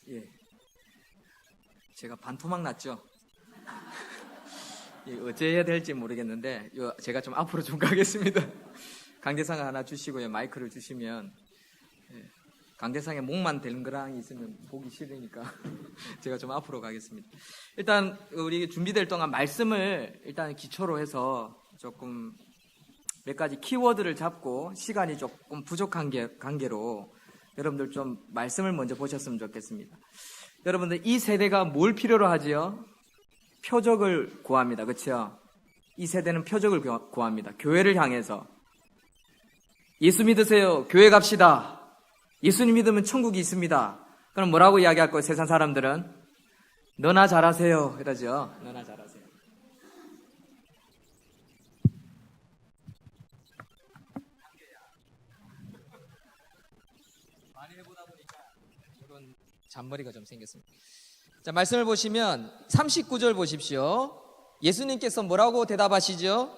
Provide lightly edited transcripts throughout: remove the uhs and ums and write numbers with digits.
예, 제가 반토막 났죠. 예, 어째 해야 될지 모르겠는데 제가 좀 앞으로 좀 가겠습니다. 강대상 하나 주시고요. 마이크를 주시면 강대상에 목만 댕그랑이 있으면 보기 싫으니까 제가 좀 앞으로 가겠습니다. 일단 우리 준비될 동안 말씀을 일단 기초로 해서 조금 몇 가지 키워드를 잡고 시간이 조금 부족한 관계로 여러분들 좀 말씀을 먼저 보셨으면 좋겠습니다. 여러분들 이 세대가 뭘 필요로 하지요? 표적을 구합니다. 그렇죠? 이 세대는 표적을 구합니다. 교회를 향해서 예수 믿으세요. 교회 갑시다. 예수님 믿으면 천국이 있습니다. 그럼 뭐라고 이야기할 거예요? 세상 사람들은 너나 잘하세요 이러죠. 너나 잘하세요. 많이 해보다 보니까 이런 잔머리가 좀 생겼습니다. 자, 말씀을 보시면 39절 보십시오. 예수님께서 뭐라고 대답하시죠?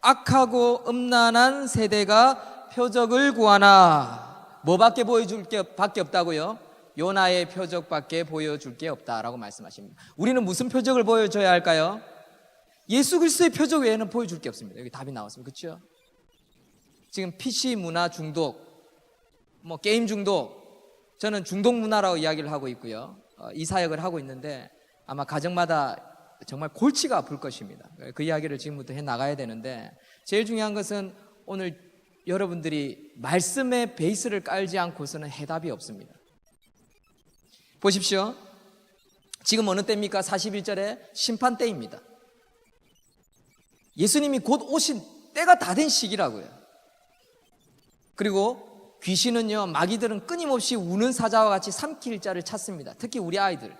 악하고 음란한 세대가 표적을 구하나 뭐밖에 보여줄 게 밖에 없다고요? 요나의 표적밖에 보여줄 게 없다라고 말씀하십니다. 우리는 무슨 표적을 보여줘야 할까요? 예수 그리스도의 표적 외에는 보여줄 게 없습니다. 여기 답이 나왔습니다. 그렇죠? 지금 PC 문화 중독, 게임 중독, 저는 중독 문화라고 이야기를 하고 있고요. 이 사역을 하고 있는데 아마 가정마다 정말 골치가 아플 것입니다. 그 이야기를 지금부터 해 나가야 되는데 제일 중요한 것은 오늘 여러분들이 말씀의 베이스를 깔지 않고서는 해답이 없습니다. 보십시오. 지금 어느 때입니까? 41절에 심판 때입니다. 예수님이 곧 오신 때가 다 된 시기라고요. 그리고 귀신은요, 마귀들은 끊임없이 우는 사자와 같이 삼킬 자를 찾습니다. 특히 우리 아이들,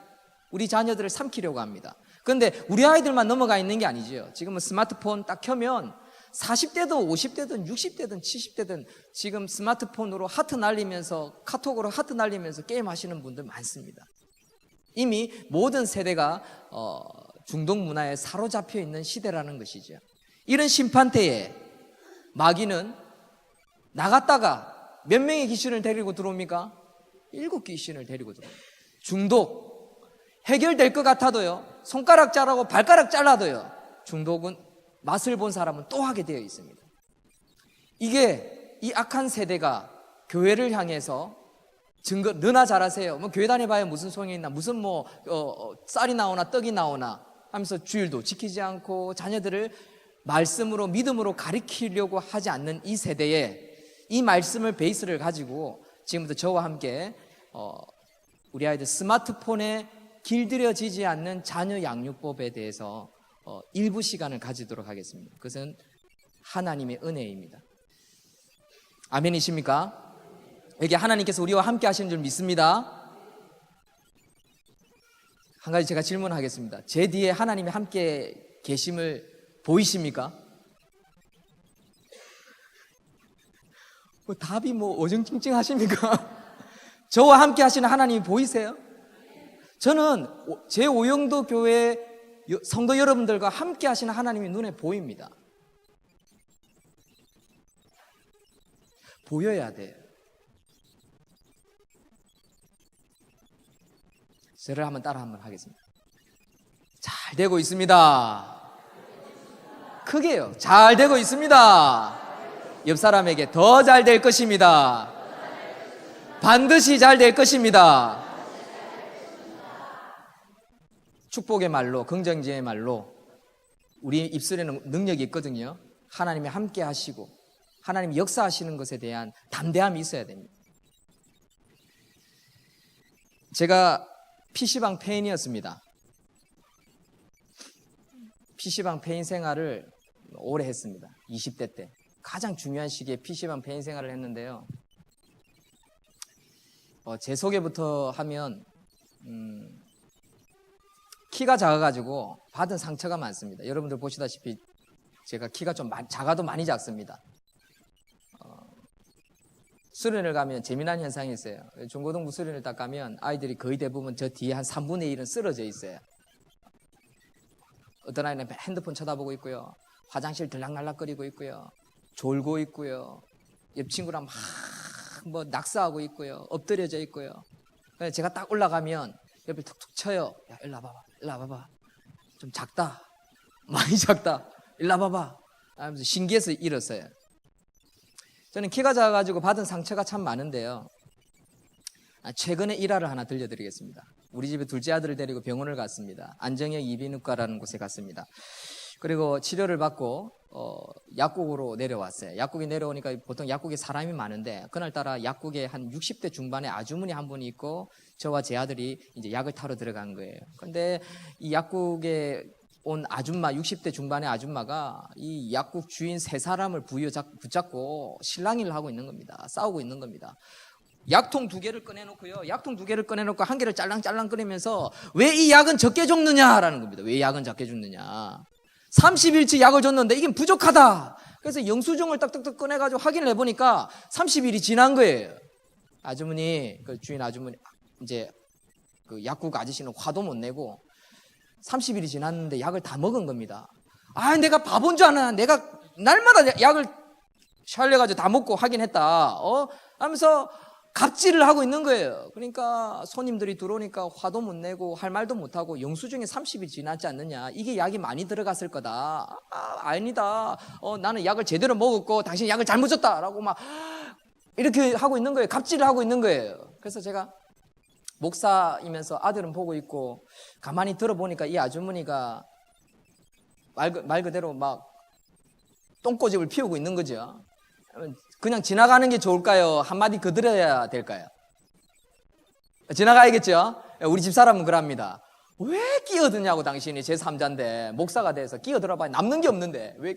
우리 자녀들을 삼키려고 합니다. 그런데 우리 아이들만 넘어가 있는 게 아니죠. 지금은 스마트폰 딱 켜면 40대든 50대든 60대든 70대든 지금 스마트폰으로 하트 날리면서 카톡으로 하트 날리면서 게임하시는 분들 많습니다. 이미 모든 세대가 중독 문화에 사로잡혀 있는 시대라는 것이죠. 이런 심판 때에 마귀는 나갔다가 몇 명의 귀신을 데리고 들어옵니까? 7 귀신을 데리고 들어옵니다. 중독 해결될 것 같아도요, 손가락 자르고 발가락 잘라도요, 중독은 맛을 본 사람은 또 하게 되어 있습니다. 이게 이 악한 세대가 교회를 향해서 너나 잘하세요. 교회 다녀봐야 무슨 소용이 있나, 무슨 쌀이 나오나 떡이 나오나 하면서 주일도 지키지 않고 자녀들을 말씀으로 믿음으로 가리키려고 하지 않는 이 세대에 이 말씀을 베이스를 가지고 지금부터 저와 함께 우리 아이들 스마트폰에 길들여지지 않는 자녀 양육법에 대해서 일부 시간을 가지도록 하겠습니다. 그것은 하나님의 은혜입니다. 아멘이십니까? 여기 하나님께서 우리와 함께 하시는 줄 믿습니다. 한 가지 제가 질문하겠습니다. 제 뒤에 하나님이 함께 계심을 보이십니까? 답이 어정찡찡 하십니까? 저와 함께 하시는 하나님이 보이세요? 저는 제 오영도 교회 성도 여러분들과 함께 하시는 하나님이 눈에 보입니다. 보여야 돼요. 저를 따라 한번 하겠습니다. 잘 되고 있습니다. 크게요. 잘 되고 있습니다. 옆 사람에게 더 잘 될 것입니다. 반드시 잘 될 것입니다. 축복의 말로, 긍정적인 말로 우리 입술에는 능력이 있거든요. 하나님이 함께 하시고 하나님이 역사하시는 것에 대한 담대함이 있어야 됩니다. 제가 PC방 페인이었습니다. PC방 페인 생활을 오래 했습니다. 20대 때 가장 중요한 시기에 PC방 페인 생활을 했는데요. 제 소개부터 하면 키가 작아가지고 받은 상처가 많습니다. 여러분들 보시다시피 제가 키가 좀 작아도 많이 작습니다. 수련을 가면 재미난 현상이 있어요. 중고등부 수련을 딱 가면 아이들이 거의 대부분 저 뒤에 한 3분의 1은 쓰러져 있어요. 어떤 아이는 핸드폰 쳐다보고 있고요, 화장실 들락날락거리고 있고요, 졸고 있고요, 옆 친구랑 막 낙서하고 있고요, 엎드려져 있고요. 제가 딱 올라가면 옆에 툭툭 쳐요. 야, 일로 와봐봐. 일로 와봐봐. 좀 작다. 많이 작다. 일로 와봐봐. 하면서 신기해서 일었어요. 저는 키가 작아가지고 받은 상처가 참 많은데요. 최근에 일화를 하나 들려드리겠습니다. 우리 집에 둘째 아들을 데리고 병원을 갔습니다. 안정역 이비인후과라는 곳에 갔습니다. 그리고 치료를 받고 약국으로 내려왔어요. 약국에 내려오니까 보통 약국에 사람이 많은데 그날따라 약국에 한 60대 중반의 아주머니 한 분이 있고 저와 제 아들이 이제 약을 타러 들어간 거예요. 근데 이 약국에 온 아줌마, 60대 중반의 아줌마가 이 약국 주인 세 사람을 붙잡고 실랑이를 하고 있는 겁니다. 싸우고 있는 겁니다. 약통 2개를 꺼내놓고요. 약통 2개를 꺼내놓고 한 개를 짤랑짤랑 끓이면서 왜 이 약은 적게 줬느냐라는 겁니다. 왜 약은 적게 줬느냐. 30일치 약을 줬는데 이게 부족하다. 그래서 영수증을 딱딱딱 꺼내가지고 확인을 해보니까 30일이 지난 거예요. 아주머니, 그 주인 아주머니, 이제 그 약국 아저씨는 화도 못 내고 30일이 지났는데 약을 다 먹은 겁니다. 아, 내가 바본 줄 아나. 내가 날마다 약을 샬려가지고 다 먹고 확인했다. 하면서 갑질을 하고 있는 거예요. 그러니까 손님들이 들어오니까 화도 못 내고 할 말도 못 하고 영수증에 30일 지났지 않느냐. 이게 약이 많이 들어갔을 거다. 아니다. 나는 약을 제대로 먹었고 당신이 약을 잘못 줬다라고 막 이렇게 하고 있는 거예요. 갑질을 하고 있는 거예요. 그래서 제가 목사이면서 아들은 보고 있고 가만히 들어보니까 이 아주머니가 말 그대로 막 똥꼬집을 피우고 있는 거죠. 그냥 지나가는 게 좋을까요? 한마디 거들어야 될까요? 지나가야겠죠? 우리 집사람은 그럽니다. 왜 끼어드냐고 당신이 제3자인데 목사가 돼서 끼어들어봐야 남는 게 없는데 왜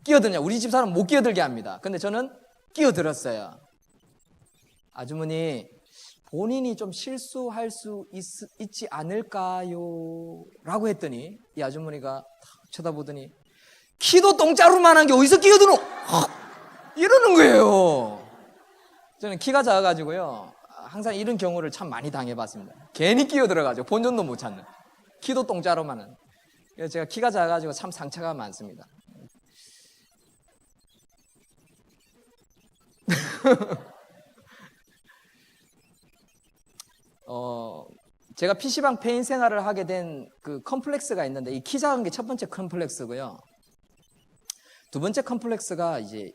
끼어드냐. 우리 집사람은 못 끼어들게 합니다. 근데 저는 끼어들었어요. 아주머니 본인이 좀 실수할 수 있지 않을까요? 라고 했더니 이 아주머니가 쳐다보더니 키도 똥자루만한 게 어디서 끼어드노? 이러는 거예요. 저는 키가 작아가지고요 항상 이런 경우를 참 많이 당해봤습니다. 괜히 끼어들어가지고 본전도 못 찾는 키도 똥자루만한. 그래서 제가 키가 작아가지고 참 상처가 많습니다. 제가 PC방 페인 생활을 하게 된 그 컴플렉스가 있는데 이 키 작은 게 첫 번째 컴플렉스고요. 두 번째 컴플렉스가 이제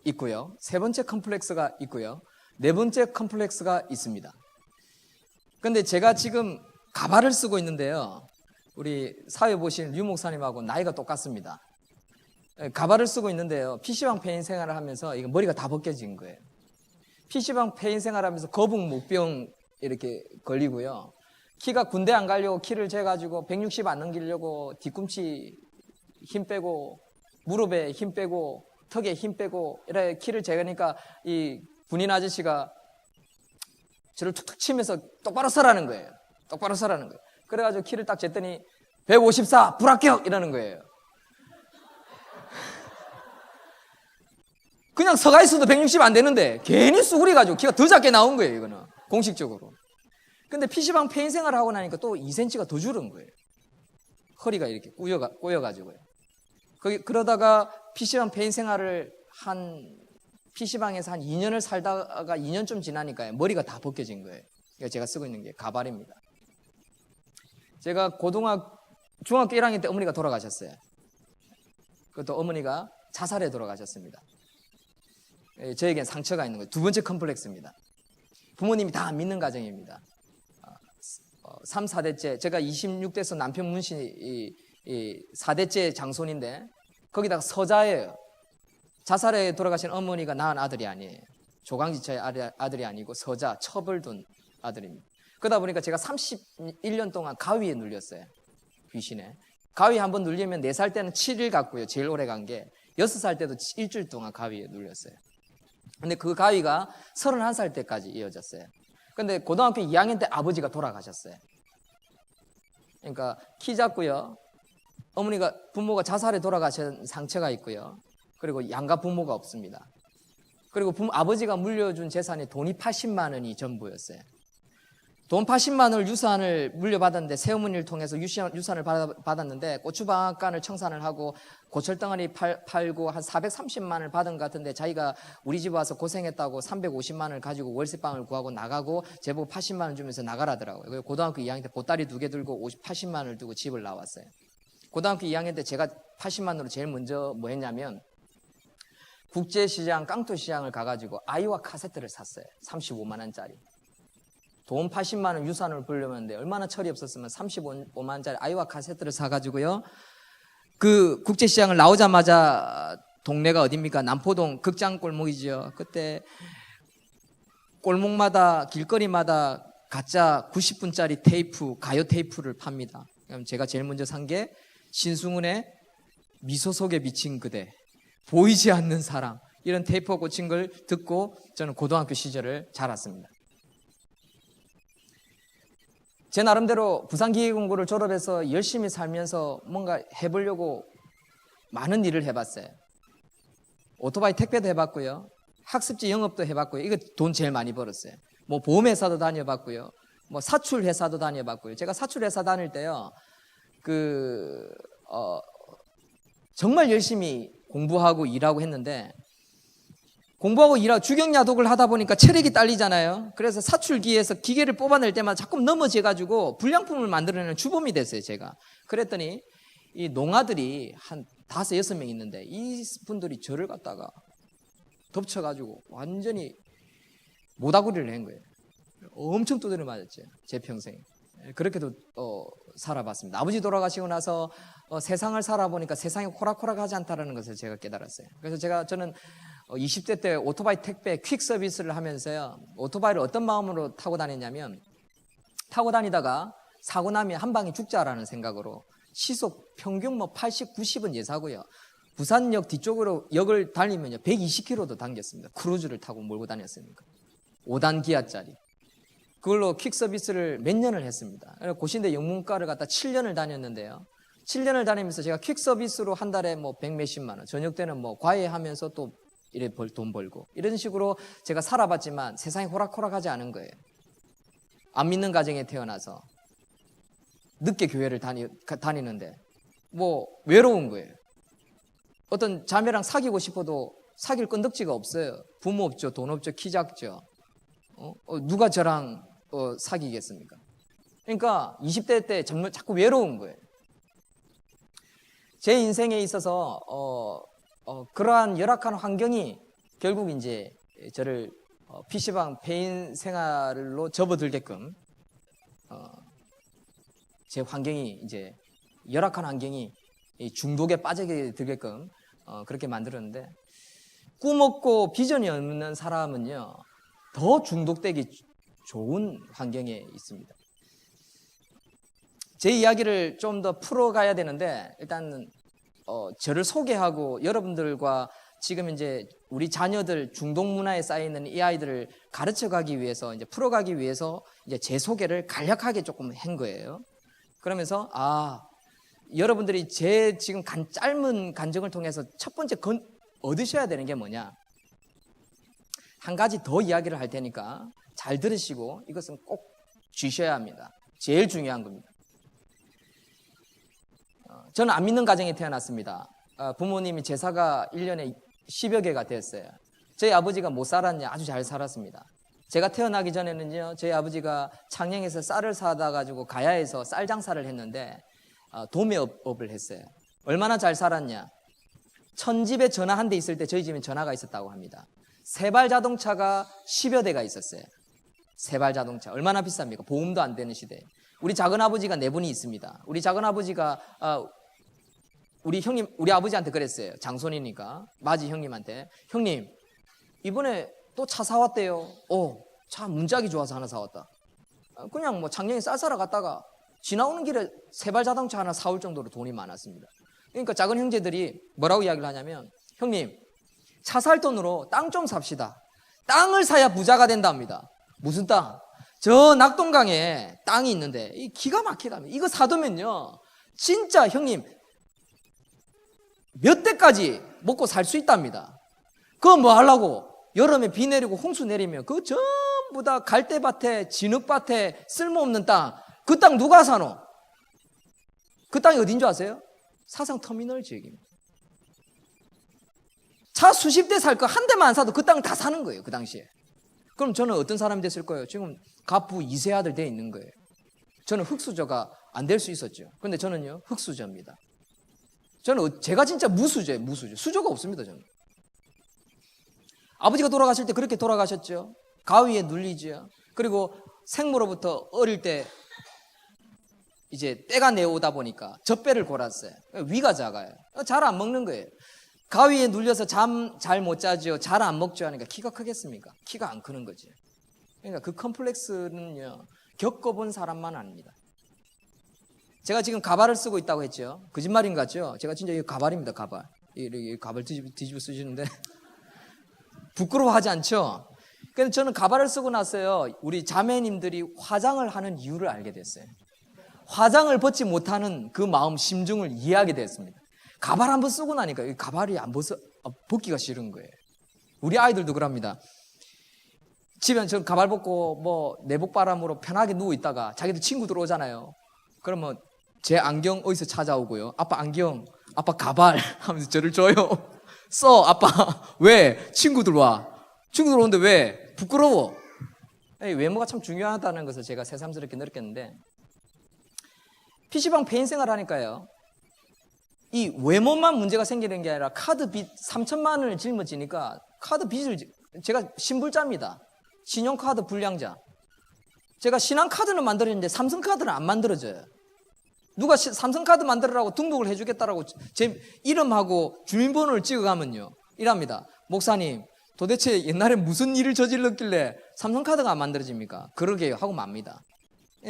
있고요. 세 번째 컴플렉스가 있고요. 네 번째 컴플렉스가 있습니다. 근데 제가 지금 가발을 쓰고 있는데요. 우리 사회 보신 류 목사님하고 나이가 똑같습니다. 가발을 쓰고 있는데요. PC방 페인 생활을 하면서 이거 머리가 다 벗겨진 거예요. PC방 페인 생활하면서 거북 목병 이렇게 걸리고요. 키가 군대 안 가려고 키를 재가지고 160 안 넘기려고 뒤꿈치 힘 빼고 무릎에 힘 빼고 턱에 힘 빼고 이렇게 키를 재니까 이 군인 아저씨가 저를 툭툭 치면서 똑바로 서라는 거예요. 똑바로 서라는 거예요. 그래가지고 키를 딱 쟀더니 154 불합격 이러는 거예요. 그냥 서가 있어도 160 안 되는데 괜히 쑥그려가지고 키가 더 작게 나온 거예요. 이거는 공식적으로. 근데 PC방 페인 생활을 하고 나니까 또 2cm가 더 줄은 거예요. 허리가 이렇게 꼬여가지고요. 그러다가 PC방 페인 생활을 PC방에서 한 2년을 살다가 2년쯤 지나니까 머리가 다 벗겨진 거예요. 그러니까 제가 쓰고 있는 게 가발입니다. 제가 중학교 1학년 때 어머니가 돌아가셨어요. 그것도 어머니가 자살해 돌아가셨습니다. 저에겐 상처가 있는 거예요. 두 번째 컴플렉스입니다. 부모님이 다 안 믿는 가정입니다. 3, 4대째, 제가 26대에서 남편 문신이 4대째 장손인데 거기다가 서자예요. 자살해 돌아가신 어머니가 낳은 아들이 아니에요. 조강지처의 아들이 아니고 서자, 첩을 둔 아들입니다. 그러다 보니까 제가 31년 동안 가위에 눌렸어요. 귀신에. 가위 한번 눌리면 4살 때는 7일 갔고요. 제일 오래 간 게 6살 때도 일주일 동안 가위에 눌렸어요. 근데 그 가위가 31살 때까지 이어졌어요. 근데 고등학교 2학년 때 아버지가 돌아가셨어요. 그러니까 키 작고요. 부모가 자살해 돌아가신 상처가 있고요. 그리고 양가 부모가 없습니다. 그리고 아버지가 물려준 재산이 돈이 80만 원이 전부였어요. 돈 80만 원을 유산을 물려받았는데 새어머니를 통해서 유산을 받았는데 고추방앗간을 청산을 하고 고철덩어리 팔고 한 430만 원을 받은 것 같은데 자기가 우리 집 와서 고생했다고 350만 원을 가지고 월세방을 구하고 나가고 제보고 80만 원 주면서 나가라더라고요. 그래서 고등학교 2학년 때 보따리 2개 들고 80만 원을 두고 집을 나왔어요. 고등학교 2학년 때 제가 80만 원으로 제일 먼저 뭐 했냐면 국제시장 깡토시장을 가가지고 아이와 카세트를 샀어요. 35만 원짜리. 돈 80만 원 유산을 불려면데 얼마나 철이 없었으면 35만 원짜리 아이와 카세트를 사가지고요. 그 국제시장을 나오자마자 동네가 어딥니까? 남포동 극장골목이죠. 그때 골목마다 길거리마다 가짜 90분짜리 테이프, 가요 테이프를 팝니다. 그럼 제가 제일 먼저 산 게 신승훈의 미소 속에 비친 그대, 보이지 않는 사랑, 이런 테이프가 꽂힌 걸 듣고 저는 고등학교 시절을 자랐습니다. 제 나름대로 부산기계공고를 졸업해서 열심히 살면서 뭔가 해보려고 많은 일을 해봤어요. 오토바이 택배도 해봤고요. 학습지 영업도 해봤고요. 이거 돈 제일 많이 벌었어요. 뭐 보험회사도 다녀봤고요. 뭐 사출회사도 다녀봤고요. 제가 사출회사 다닐 때요. 정말 열심히 공부하고 일하고 했는데 공부하고 일하고 주경야독을 하다 보니까 체력이 딸리잖아요. 그래서 사출기에서 기계를 뽑아낼 때마다 자꾸 넘어져가지고 불량품을 만들어내는 주범이 됐어요, 제가. 그랬더니 이 농아들이 한 5, 6명 있는데 이 분들이 저를 갖다가 덮쳐가지고 완전히 모다구리를 한 거예요. 엄청 두드려 맞았죠, 제 평생에. 그렇게도 살아봤습니다. 아버지 돌아가시고 나서 세상을 살아보니까 세상이 호락호락하지 않다는 것을 제가 깨달았어요. 그래서 저는 20대 때 오토바이 택배 퀵 서비스를 하면서요, 오토바이를 어떤 마음으로 타고 다녔냐면, 타고 다니다가 사고 나면 한 방에 죽자라는 생각으로 시속 평균 뭐 80, 90은 예사고요. 부산역 뒤쪽으로 역을 달리면요 120km도 당겼습니다. 크루즈를 타고 몰고 다녔으니까 5단 기아짜리. 그걸로 퀵 서비스를 몇 년을 했습니다. 고신대 영문과를 갖다 7년을 다녔는데요. 7년을 다니면서 제가 퀵 서비스로 한 달에 뭐 100몇십만 원, 저녁 때는 뭐 과외하면서 또 이래 돈 벌고, 이런 식으로 제가 살아봤지만 세상이 호락호락하지 않은 거예요. 안 믿는 가정에 태어나서 늦게 교회를 다니는데 뭐 외로운 거예요. 어떤 자매랑 사귀고 싶어도 사귈 건덕지가 없어요. 부모 없죠, 돈 없죠, 키 작죠. 누가 저랑 사귀겠습니까? 그러니까 20대 때 정말 자꾸 외로운 거예요. 제 인생에 있어서 그러한 열악한 환경이 결국 이제 저를 PC방 폐인 생활로 접어들게끔, 제 환경이 이제 열악한 환경이 중독에 빠지게 들게끔 그렇게 만들었는데, 꿈 없고 비전이 없는 사람은요 더 중독되기 좋은 환경에 있습니다. 제 이야기를 좀 더 풀어가야 되는데, 일단 저를 소개하고 여러분들과 지금 이제 우리 자녀들 중독 문화에 쌓이는 이 아이들을 가르쳐가기 위해서, 이제 풀어가기 위해서 이제 제 소개를 간략하게 조금 한 거예요. 그러면서 여러분들이 제 지금 짧은 간증을 통해서 첫 번째 얻으셔야 되는 게 뭐냐, 한 가지 더 이야기를 할 테니까 잘 들으시고 이것은 꼭 주셔야 합니다. 제일 중요한 겁니다. 저는 안 믿는 가정에 태어났습니다. 부모님이 제사가 1년에 10여 개가 됐어요. 저희 아버지가 못 살았냐? 아주 잘 살았습니다. 제가 태어나기 전에는요, 저희 아버지가 창녕에서 쌀을 사다 가지고 가야에서 쌀 장사를 했는데 도매업을 했어요. 얼마나 잘 살았냐? 천집에 전화 한 대 있을 때 저희 집엔 전화가 있었다고 합니다. 세발 자동차가 10여 대가 있었어요. 세발 자동차 얼마나 비쌉니까? 보험도 안 되는 시대에. 우리 작은아버지가 4분이 있습니다. 우리 작은아버지가 우리 아버지한테 그랬어요. 장손이니까 마지 형님한테, 형님 이번에 또 차 사왔대요. 차 문짝이 좋아서 하나 사왔다. 그냥 뭐 작년에 쌀 사러 갔다가 지나오는 길에 세발 자동차 하나 사올 정도로 돈이 많았습니다. 그러니까 작은 형제들이 뭐라고 이야기를 하냐면, 형님 차 살 돈으로 땅 좀 삽시다. 땅을 사야 부자가 된답니다. 무슨 땅? 저 낙동강에 땅이 있는데 이 기가 막히답니다. 이거 사두면요 진짜 형님 몇 대까지 먹고 살 수 있답니다. 그거 뭐 하려고? 여름에 비 내리고 홍수 내리면 그거 전부 전부 다 갈대밭에, 진흙밭에, 쓸모없는 땅. 그 땅 누가 사노? 그 땅이 어딘 줄 아세요? 사상 터미널 지역입니다. 차 수십 대 살 거 한 대만 안 사도 그 땅을 다 사는 거예요, 그 당시에. 그럼 저는 어떤 사람이 됐을 거예요? 지금 갑부 2세 아들 돼 있는 거예요. 저는 흙수저가 안 될 수 있었죠. 근데 저는요, 흙수저입니다. 저는 제가 진짜 무수저예요, 무수저. 수저가 없습니다, 저는. 아버지가 돌아가실 때 그렇게 돌아가셨죠. 가위에 눌리죠. 그리고 생모로부터 어릴 때 이제 때가 내오다 보니까 젖배를 골았어요. 위가 작아요. 잘 안 먹는 거예요. 가위에 눌려서 잠 잘 못 자죠. 잘 안 먹죠 하니까 키가 크겠습니까? 키가 안 크는 거지. 그러니까 그 컴플렉스는요, 겪어본 사람만 압니다. 제가 지금 가발을 쓰고 있다고 했죠. 거짓말인 것 같죠? 제가 진짜 이 가발입니다, 가발. 이 가발 뒤집어 쓰시는데 부끄러워하지 않죠? 그래서 저는 가발을 쓰고 나서요, 우리 자매님들이 화장을 하는 이유를 알게 됐어요. 화장을 벗지 못하는 그 마음, 심중을 이해하게 됐습니다. 가발 한번 쓰고 나니까 이 가발이 안 벗기가 싫은 거예요. 우리 아이들도 그럽니다. 집에 저 가발 벗고 뭐 내복바람으로 편하게 누워 있다가 자기들 친구들 오잖아요. 그러면 제 안경 어디서 찾아오고요. 아빠 안경, 아빠 가발 하면서 저를 줘요. 써, 아빠. 왜? 친구들 와. 친구들 오는데 왜? 부끄러워. 외모가 참 중요하다는 것을 제가 새삼스럽게 느꼈는데, PC방 페인 생활 하니까요, 이 외모만 문제가 생기는 게 아니라 카드 빚 3천만 원을 짊어지니까 카드 빚을, 제가 신불자입니다. 신용카드 불량자. 제가 신한카드는 만들었는데 삼성카드는 안 만들어져요. 누가 삼성카드 만들으라고 등록을 해주겠다라고 제 이름하고 주민번호를 찍어가면요, 이랍니다. 목사님, 도대체 옛날에 무슨 일을 저질렀길래 삼성카드가 안 만들어집니까? 그러게요 하고 맙니다.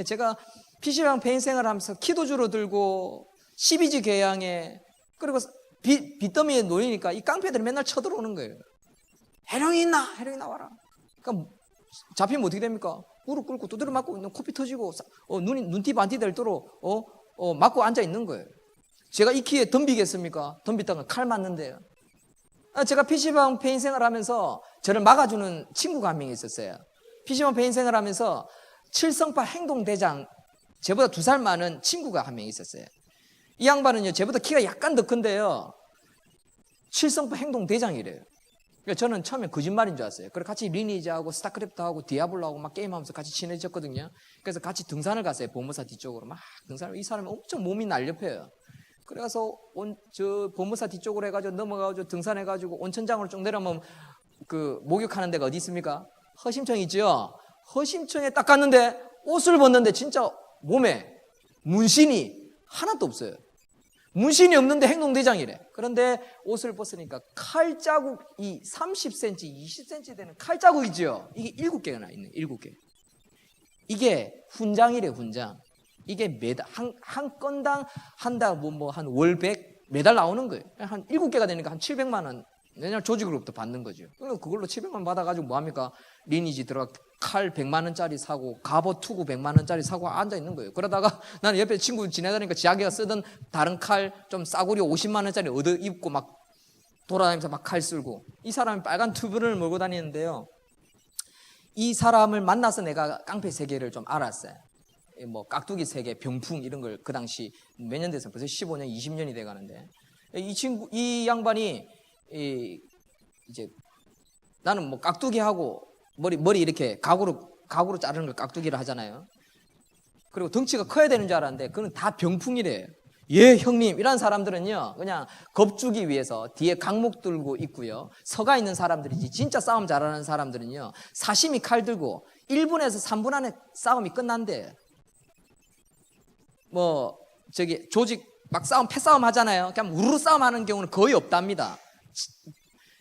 제가 PC방 페인 생활을 하면서 키도 줄어들고 12지 개양에, 그리고 빚더미에 놓이니까 이 깡패들이 맨날 쳐들어오는 거예요. 해령이 있나? 해령이 나와라. 그러니까 잡히면 어떻게 됩니까? 무릎 꿇고 두드려 맞고 코피 터지고 눈티 반티 될 도록 맞고 앉아 있는 거예요. 제가 이 키에 덤비겠습니까? 덤비다가 칼 맞는데요. 제가 PC방 페인 생활하면서 저를 막아주는 친구가 한 명 있었어요. PC방 페인 생활하면서 칠성파 행동대장, 제보다 2살 많은 친구가 한 명 있었어요. 이 양반은요, 제보다 키가 약간 더 큰데요, 칠성파 행동대장이래요. 그러니까 저는 처음에 거짓말인 줄 알았어요. 그래서 같이 리니지하고 스타크래프트하고 디아블로하고 막 게임하면서 같이 친해졌거든요. 그래서 같이 등산을 갔어요. 보모사 뒤쪽으로 막 등산을. 이 사람이 엄청 몸이 날렵해요. 그래서 저 보모사 뒤쪽으로 해가지고 넘어가가지고 등산해가지고 온천장으로 쭉 내려오면 그 목욕하는 데가 어디 있습니까? 허심청 있죠. 허심청에 딱 갔는데 옷을 벗는데 진짜 몸에 문신이 하나도 없어요. 문신이 없는데 행동대장이래. 그런데 옷을 벗으니까 칼자국이 30cm, 20cm 되는 칼자국이죠. 이게 7개가 나 있는, 7개. 이게 훈장이래, 훈장. 이게 매달, 한 건당 한 달, 한 월 100 매달 나오는 거예요. 한 7개가 되니까 한 700만 원, 내년 조직으로부터 받는 거죠. 그걸로 700만 원 받아가지고 뭐 합니까? 리니지 들어가 칼 100만 원짜리 사고, 갑옷 투구 100만 원짜리 사고 앉아 있는 거예요. 그러다가 나는 옆에 친구 지내다니까 자기가 쓰던 다른 칼 좀 싸구려 50만 원짜리 얻어 입고 막 돌아다니면서 막 칼 쓸고. 이 사람이 빨간 튜브를 몰고 다니는데요, 이 사람을 만나서 내가 깡패 세계를 좀 알았어요. 뭐 깍두기 세계, 병풍 이런 걸 그 당시 몇 년 돼서 벌써 15년, 20년이 돼 가는데, 이 양반이 이제 나는 뭐 깍두기하고 머리 이렇게 가구로 자르는 걸 깍두기를 하잖아요. 그리고 덩치가 커야 되는 줄 알았는데 그건 다 병풍이래요. 예, 형님. 이런 사람들은요, 그냥 겁주기 위해서 뒤에 강목 들고 있고요. 서가 있는 사람들이지, 진짜 싸움 잘하는 사람들은요, 사시미 칼 들고 1분에서 3분 안에 싸움이 끝난대. 뭐 조직 막 패싸움 하잖아요. 그냥 우르르 싸움하는 경우는 거의 없답니다.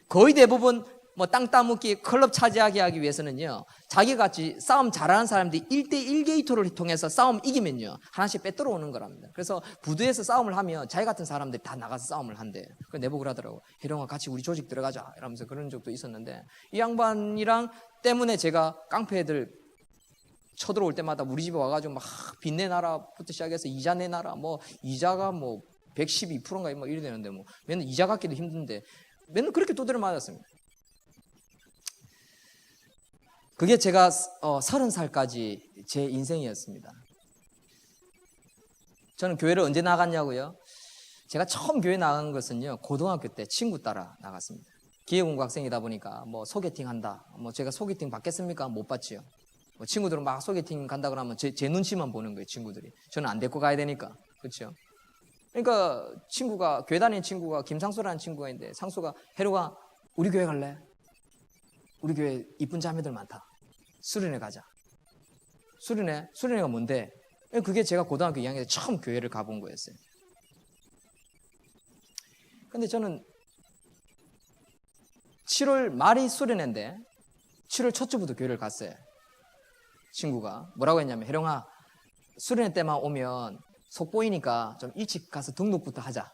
거의 대부분 뭐 땅 따먹기, 클럽 차지하게 하기 위해서는요, 자기같이 싸움 잘하는 사람들이 1대1 게이트를 통해서 싸움 이기면요, 하나씩 빼들어 오는 거랍니다. 그래서 부두에서 싸움을 하면 자기 같은 사람들이 다 나가서 싸움을 한대. 그래서 내복을 하더라고. 혜령아, 같이 우리 조직 들어가자 이러면서 그런 적도 있었는데, 이 양반이랑 때문에 제가 깡패들 쳐들어올 때마다 우리 집에 와가지고 막 빚내 나라부터 시작해서 이자 내놔라, 뭐 이자가 뭐 112%인가 뭐 이래 되는데, 뭐 맨날 이자 갚기도 힘든데 맨날 그렇게 두드려 맞았습니다. 그게 제가 30살까지 제 인생이었습니다. 저는 교회를 언제 나갔냐고요? 제가 처음 교회 나간 것은요, 고등학교 때 친구 따라 나갔습니다. 기계공부 학생이다 보니까 뭐 소개팅 한다. 뭐 제가 소개팅 받겠습니까? 못 받지요. 뭐 친구들은 막 소개팅 간다 그러면 제 눈치만 보는 거예요, 친구들이. 저는 안 데리고 가야 되니까. 그렇죠? 그러니까 친구가, 교회 다니는 친구가 김상수라는 친구가 있는데, 상수가, 혜로가 우리 교회 갈래? 우리 교회 이쁜 자매들 많다. 수련회 가자. 수련회가 뭔데? 그게 제가 고등학교 2학년 때 처음 교회를 가본 거였어요. 근데 저는 7월 말이 수련회인데 7월 첫 주부터 교회를 갔어요. 친구가 뭐라고 했냐면, 혜령아, 수련회 때만 오면 속보이니까 좀 일찍 가서 등록부터 하자.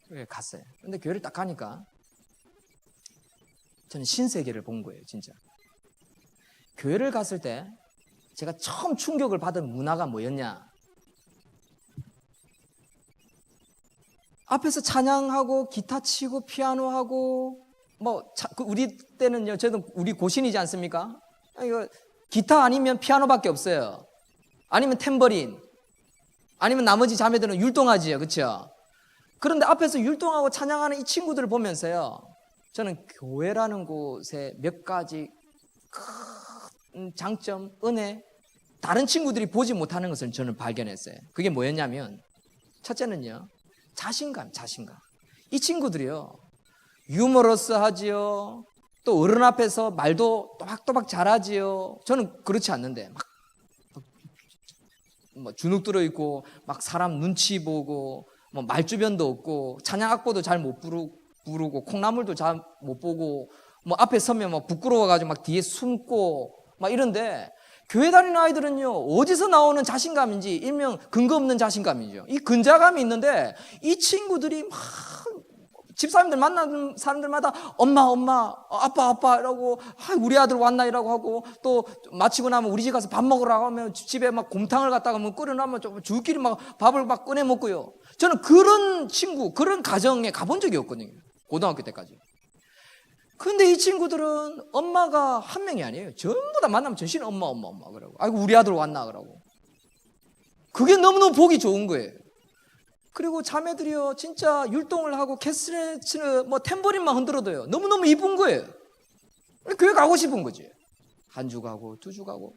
그래 갔어요. 근데 교회를 딱 가니까 저는 신세계를 본 거예요, 진짜. 교회를 갔을 때 제가 처음 충격을 받은 문화가 뭐였냐? 앞에서 찬양하고 기타 치고 피아노 하고 우리 때는요, 저도 우리 고신이지 않습니까? 이거 기타 아니면 피아노밖에 없어요. 아니면 탬버린, 아니면 나머지 자매들은 율동하지요, 그렇죠? 그런데 앞에서 율동하고 찬양하는 이 친구들을 보면서요, 저는 교회라는 곳에 몇 가지 큰 장점, 은혜, 다른 친구들이 보지 못하는 것을 저는 발견했어요. 그게 뭐였냐면, 첫째는요, 자신감. 이 친구들이요, 유머러스하지요. 또 어른 앞에서 말도 또박또박 잘하지요. 저는 그렇지 않는데 막 주눅 들어 있고 막 사람 눈치 보고 뭐 말주변도 없고 찬양 악보도 잘 못 부르고 콩나물도 잘 못 보고 뭐 앞에 서면 막 부끄러워가지고 막 뒤에 숨고 막 이런데, 교회 다니는 아이들은요, 어디서 나오는 자신감인지 일명 근거 없는 자신감이죠. 이 근자감이 있는데 이 친구들이 막 집사님들 만나는 사람들마다 엄마, 아빠 이라고, 우리 아들 왔나 이라고 하고, 또 마치고 나면 우리 집 가서 밥 먹으라고 하면 집에 막 곰탕을 갖다가 뭐 끓여놓으면 주끼리 막 밥을 막 꺼내 먹고요. 저는 그런 친구, 그런 가정에 가본 적이 없거든요, 고등학교 때까지. 근데 이 친구들은 엄마가 한 명이 아니에요. 전부 다 만나면 전신 엄마 그러고, 아이고 우리 아들 왔나 그러고. 그게 너무너무 보기 좋은 거예요. 그리고 자매들이요, 진짜 율동을 하고 캐스레치는 뭐 탬버린만 흔들어도요, 너무너무 이쁜 거예요. 교회 가고 싶은 거지. 한 주 가고 두 주 가고,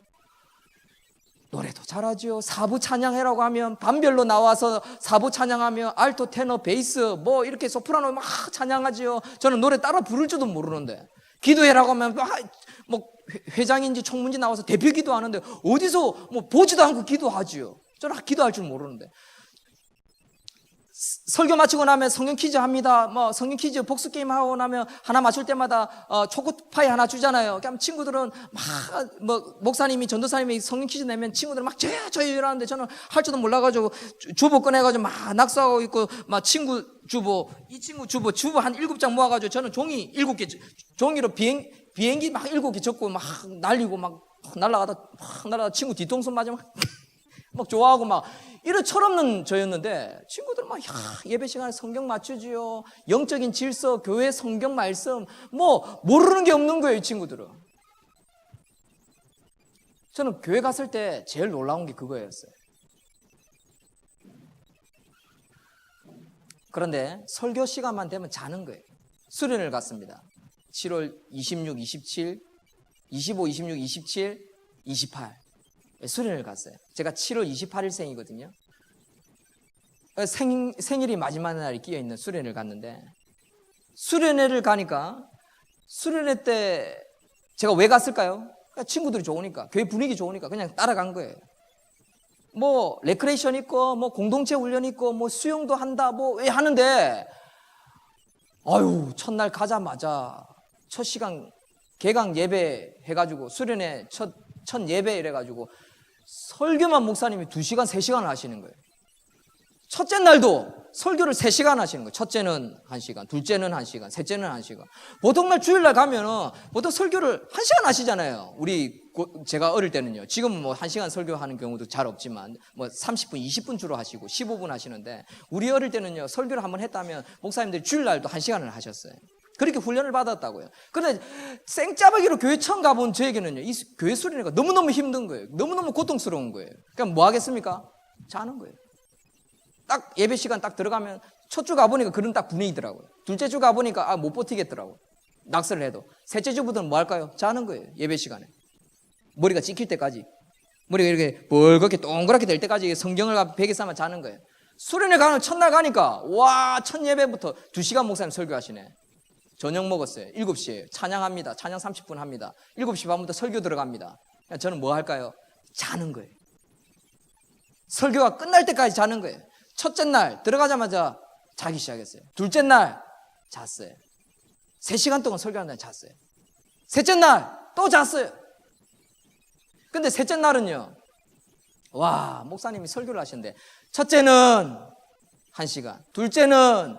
노래도 잘하죠. 사부 찬양해라고 하면 반별로 나와서 사부 찬양하며 알토, 테너, 베이스 뭐 이렇게 소프라노 막 찬양하지요. 저는 노래 따라 부를 줄도 모르는데, 기도해라고 하면 뭐 회장인지 총무인지 나와서 대표 기도하는데 어디서 뭐 보지도 않고 기도하지요. 저는 기도할 줄 모르는데, 설교 마치고 나면 성경 퀴즈 합니다. 뭐 성경 퀴즈 복수 게임 하고 나면 하나 맞출 때마다 초코파이 하나 주잖아요. 그럼 친구들은 막 목사님이, 전도사님이 성경 퀴즈 내면 친구들은 막 저요 이러는데, 저는 할 줄도 몰라가지고 주보 꺼내가지고 막 낙서하고 있고, 막 친구 주보, 이 친구 주보 한 7장 모아가지고 저는 종이 7개, 종이로 비행기 막 7개 적고 막 날리고 막 날아가다 친구 뒤통수 맞으면 막 좋아하고 막 이런 철없는 저였는데, 친구들 막 예배 시간에 성경 맞추지요. 영적인 질서, 교회 성경 말씀 뭐 모르는 게 없는 거예요, 이 친구들은. 저는 교회 갔을 때 제일 놀라운 게 그거였어요. 그런데 설교 시간만 되면 자는 거예요. 수련을 갔습니다. 7월 26, 27, 25, 26, 27, 28 수련을 갔어요. 제가 7월 28일생이거든요. 생일이 마지막 날이 끼어있는 수련을 갔는데, 수련회를 가니까, 수련회 때 제가 왜 갔을까요? 친구들이 좋으니까, 교회 분위기 좋으니까 그냥 따라간 거예요. 뭐 레크레이션 있고 뭐 공동체 훈련 있고 뭐 수영도 한다 뭐 왜 하는데, 첫날 가자마자 첫 시간 개강 예배 해가지고, 수련회 첫 예배 이래가지고 설교만 목사님이 2시간 3시간을 하시는 거예요. 첫째 날도 설교를 3시간 하시는 거예요. 첫째는 1시간, 둘째는 1시간, 셋째는 1시간. 보통 날 주일날 가면은 보통 설교를 1시간 하시잖아요. 제가 어릴 때는요. 지금은 뭐 1시간 설교하는 경우도 잘 없지만 뭐 30분, 20분 주로 하시고 15분 하시는데, 우리 어릴 때는요, 설교를 한번 했다면 목사님들이 주일날도 1시간을 하셨어요. 그렇게 훈련을 받았다고요. 그런데 생짜배기로 교회 처음 가본 저에게는요, 이 교회 수련회가 너무너무 힘든 거예요. 너무너무 고통스러운 거예요. 그럼 뭐 하겠습니까? 자는 거예요. 딱 예배 시간 딱 들어가면 첫 주 가보니까 그런 딱 분위기더라고요. 둘째 주 가보니까 못 버티겠더라고요. 낙서를 해도. 셋째 주부터는 뭐 할까요? 자는 거예요. 예배 시간에. 머리가 찍힐 때까지. 머리가 이렇게 벌겋게 동그랗게 될 때까지 성경을 베개 삼아 자는 거예요. 수련회 가는 첫날 가니까 와, 첫 예배부터 2시간 목사님 설교하시네. 저녁 먹었어요. 7시에 찬양합니다. 찬양 30분 합니다. 7시 반부터 설교 들어갑니다. 저는 뭐 할까요? 자는 거예요. 설교가 끝날 때까지 자는 거예요. 첫째 날 들어가자마자 자기 시작했어요. 둘째 날 잤어요. 3시간 동안 설교하는 날 잤어요. 셋째 날 또 잤어요. 근데 셋째 날은요, 와, 목사님이 설교를 하시는데 첫째는 1시간, 둘째는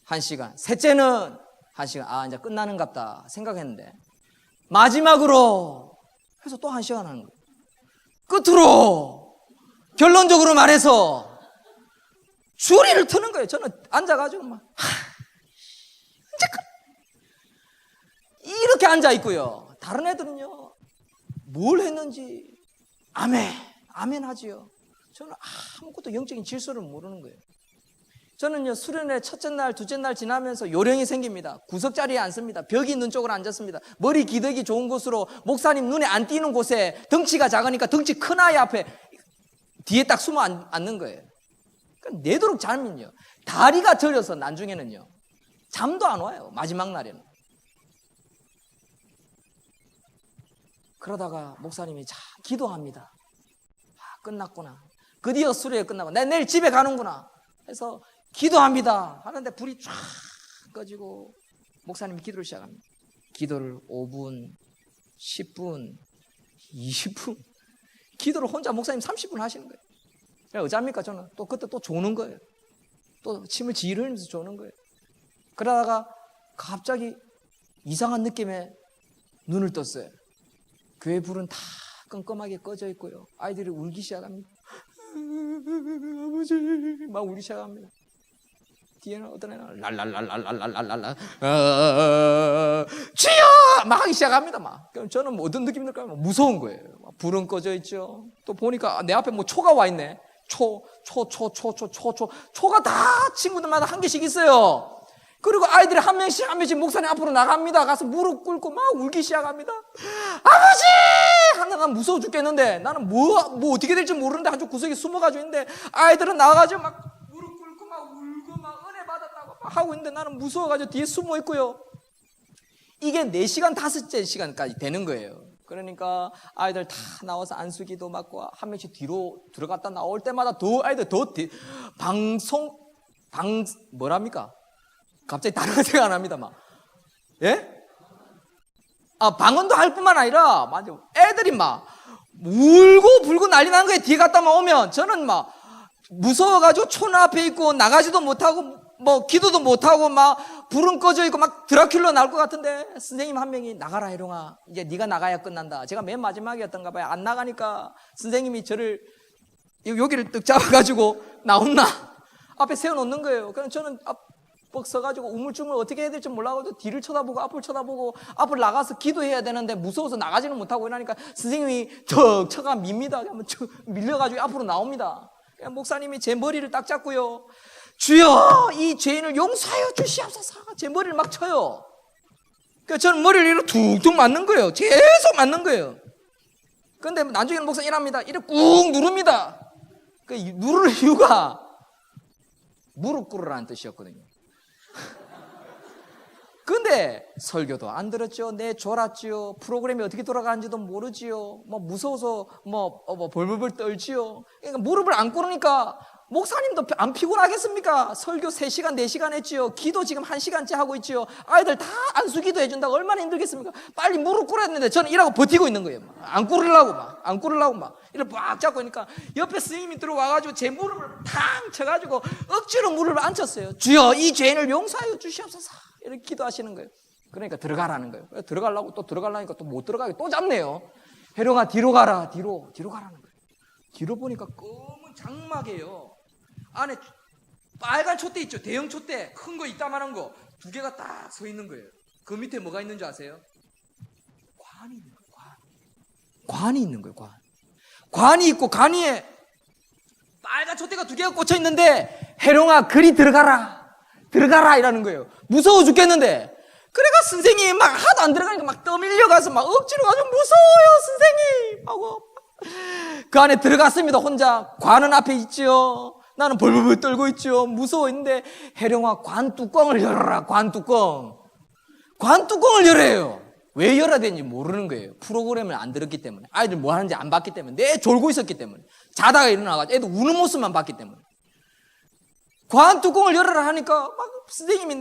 1시간, 셋째는 1시간. 이제 끝나는갑다 생각했는데 마지막으로 해서 또 1시간 하는 거예요. 끝으로 결론적으로 말해서 줄이를 트는 거예요. 저는 앉아가지고 막 이제 이렇게 앉아 있고요. 다른 애들은요, 뭘 했는지 아멘 하지요. 저는 아무것도 영적인 질서를 모르는 거예요. 저는요, 수련회 첫째 날, 둘째 날 지나면서 요령이 생깁니다. 구석 자리에 앉습니다. 벽이 있는 쪽으로 앉았습니다. 머리 기대기 좋은 곳으로, 목사님 눈에 안 띄는 곳에, 덩치가 작으니까 덩치 큰 아이 앞에 뒤에 딱 숨어 앉는 거예요. 그러니까 내도록 자면요, 다리가 저려서 나중에는요 잠도 안 와요. 마지막 날에는. 그러다가 목사님이 자, 기도합니다. 끝났구나. 드디어 수련회 끝나고 내 내일 집에 가는구나 해서 기도합니다 하는데 불이 쫙 꺼지고 목사님이 기도를 시작합니다. 기도를 5분, 10분, 20분 기도를 혼자 목사님 30분 하시는 거예요. 그래서 어찌합니까? 저는 또 그때 또 조는 거예요. 또 침을 지르 흘리면서 조는 거예요. 그러다가 갑자기 이상한 느낌에 눈을 떴어요. 교회 불은 다 깜깜하게 꺼져 있고요. 아이들이 울기 시작합니다. 아버지 막 울기 시작합니다. 뒤에는 어떤 애는 랄랄랄랄랄랄랄랄라 주여 막 하기 시작합니다. 막. 그럼 저는 뭐 어떤 느낌이 들까요? 무서운 거예요. 불은 꺼져 있죠. 또 보니까 내 앞에 뭐 초가 와 있네. 초가 다 친구들마다 한 개씩 있어요. 그리고 아이들이 한 명씩 목사님 앞으로 나갑니다. 가서 무릎 꿇고 막 울기 시작합니다. 아버지! 하나 난 무서워 죽겠는데 나는 뭐 어떻게 될지 모르는데 한쪽 구석에 숨어가지고 있는데 아이들은 나가가지고 막 무릎 꿇고 막 울고 막 은혜 받았다고 막 하고 있는데 나는 무서워가지고 뒤에 숨어 있고요. 이게 4시간, 5째 시간까지 되는 거예요. 그러니까 아이들 다 나와서 안수기도 맞고 한 명씩 뒤로 들어갔다 나올 때마다 더 아이들 뭐랍니까? 갑자기 다른 거 생각 안 합니다, 막. 예? 방언도 할 뿐만 아니라, 맞아. 애들이 막, 울고 불고 난리 나는 거예요. 뒤에 갔다만 오면. 저는 막, 무서워가지고 촌 앞에 있고, 나가지도 못하고, 뭐, 기도도 못하고, 막, 불은 꺼져 있고, 막, 드라큘라 나올 것 같은데, 선생님 한 명이, 나가라, 해롱아. 이제 네가 나가야 끝난다. 제가 맨 마지막이었던가 봐요. 안 나가니까, 선생님이 저를, 여기를 뜩 잡아가지고, 나온나? 앞에 세워놓는 거예요. 그럼 저는, 뻑 서가지고 우물쭈물 어떻게 해야 될지 몰라가지고 뒤를 쳐다보고 앞을 쳐다보고 앞을 나가서 기도해야 되는데 무서워서 나가지는 못하고 이러니까 선생님이 턱 쳐가 밉니다. 밀려가지고 앞으로 나옵니다. 목사님이 제 머리를 딱 잡고요. 주여 이 죄인을 용서하여 주시옵소서. 제 머리를 막 쳐요. 그러니까 저는 머리를 이렇게 툭툭 맞는 거예요. 계속 맞는 거예요. 그런데 나중에는 목사님 이랍니다. 이렇게 꾹 누릅니다. 그 누를 이유가 무릎 꿇으라는 뜻이었거든요. 근데 설교도 안 들었죠. 졸았지요. 프로그램이 어떻게 돌아가는지도 모르지요. 뭐 무서워서 벌벌벌 떨지요. 그러니까 무릎을 안 꿇으니까 목사님도 안 피곤하겠습니까? 설교 3시간, 4시간 했지요. 기도 지금 1시간째 하고 있지요. 아이들 다 안수기도 해준다고 얼마나 힘들겠습니까? 빨리 무릎 꿇어야 되는데 저는 이러고 버티고 있는 거예요. 안 꿇으려고 막. 이렇게 막 잡고 있으니까 옆에 스님이 들어와가지고 제 무릎을 탕 쳐가지고 억지로 무릎을 앉혔어요. 주여 이 죄인을 용서하여 주시옵소서. 이렇게 기도하시는 거예요. 그러니까 들어가라는 거예요. 들어가려니까 또 못 들어가게 또 잡네요. 혜령아 뒤로 가라. 뒤로 가라는 거예요. 뒤로 보니까 검은 장막이에요. 안에 빨간 촛대 있죠. 대형 촛대. 큰 거 이따만한 거. 두 개가 딱 서 있는 거예요. 그 밑에 뭐가 있는 줄 아세요? 관이 있는 거예요. 관이 있는 거예요. 관이 있고 관 위에 빨간 촛대가 두 개가 꽂혀 있는데 해룡아 그리 들어가라 이라는 거예요. 무서워 죽겠는데 그래가 선생님이 막 하도 안 들어가니까 막 떠밀려가서 막 억지로 가지고 무서워요 선생님 하고 그 안에 들어갔습니다. 혼자. 관은 앞에 있죠. 나는 벌벌벌 떨고 있죠. 무서워 있는데 해룡아 관 뚜껑을 열어라. 관 뚜껑을 열어요. 왜 열어야 되는지 모르는 거예요. 프로그램을 안 들었기 때문에. 아이들 뭐 하는지 안 봤기 때문에. 내 졸고 있었기 때문에. 자다가 일어나가지고 애들 우는 모습만 봤기 때문에. 관 뚜껑을 열어라 하니까 막 선생님이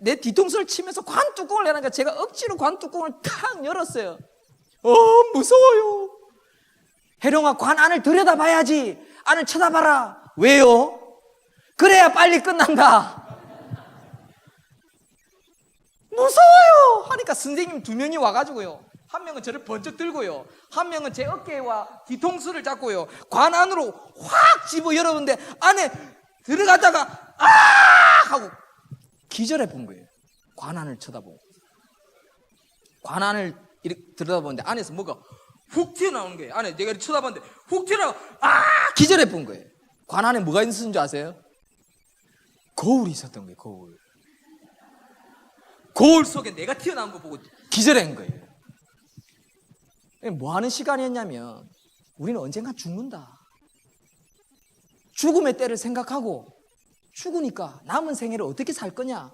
내 뒤통수를 치면서 관 뚜껑을 열으니까 제가 억지로 관 뚜껑을 탁 열었어요. 무서워요. 해룡아 관 안을 들여다봐야지. 안을 쳐다봐라. 왜요? 그래야 빨리 끝난다. 무서워요 하니까 선생님 두 명이 와가지고요. 한 명은 저를 번쩍 들고요. 한 명은 제 어깨와 뒤통수를 잡고요. 관 안으로 확 집어 열었는데 안에 들어가다가 아 하고 기절해 본 거예요. 관 안을 쳐다보고. 관 안을 이렇게 들여다보는데 안에서 뭐가 훅 튀어나오는 거예요. 안에 내가 이렇게 쳐다봤는데 훅 튀어나오고 기절해 본 거예요. 관 안에 뭐가 있었는 줄 아세요? 거울이 있었던 거예요. 거울 속에 내가 튀어나온 거 보고 기절한 거예요. 뭐 하는 시간이었냐면 우리는 언젠가 죽는다. 죽음의 때를 생각하고 죽으니까 남은 생애를 어떻게 살 거냐.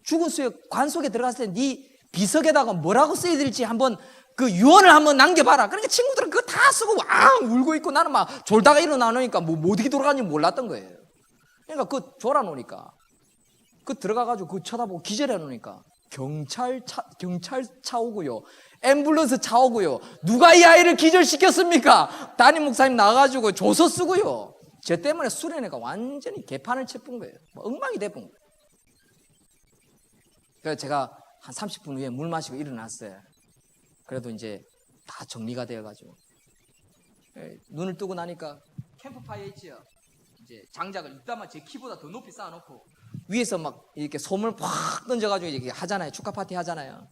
죽은 수의 관 속에 들어갔을 때 네 비석에다가 뭐라고 써야 될지 한번 그 유언을 한번 남겨봐라. 그러니까 친구들은 그거 다 쓰고 울고 있고 나는 막 졸다가 일어나니까 뭐 어떻게 돌아가는지 몰랐던 거예요. 그러니까 그거 졸아놓으니까 그 들어가가지고 그거 쳐다보고 기절해 놓으니까 경찰차 오고요. 앰뷸런스 차 오고요. 누가 이 아이를 기절시켰습니까? 담임 목사님 나와가지고 조서 쓰고요. 저 때문에 수련회가 완전히 개판을 쳐본 거예요. 엉망이 돼본 거예요. 그래서 제가 한 30분 후에 물 마시고 일어났어요. 그래도 이제 다 정리가 되어가지고 눈을 뜨고 나니까 캠프파이어 있지요. 이제 장작을 이따만 제 키보다 더 높이 쌓아놓고 위에서 막 이렇게 솜을 팍 던져가지고 이렇게 하잖아요. 축하 파티 하잖아요.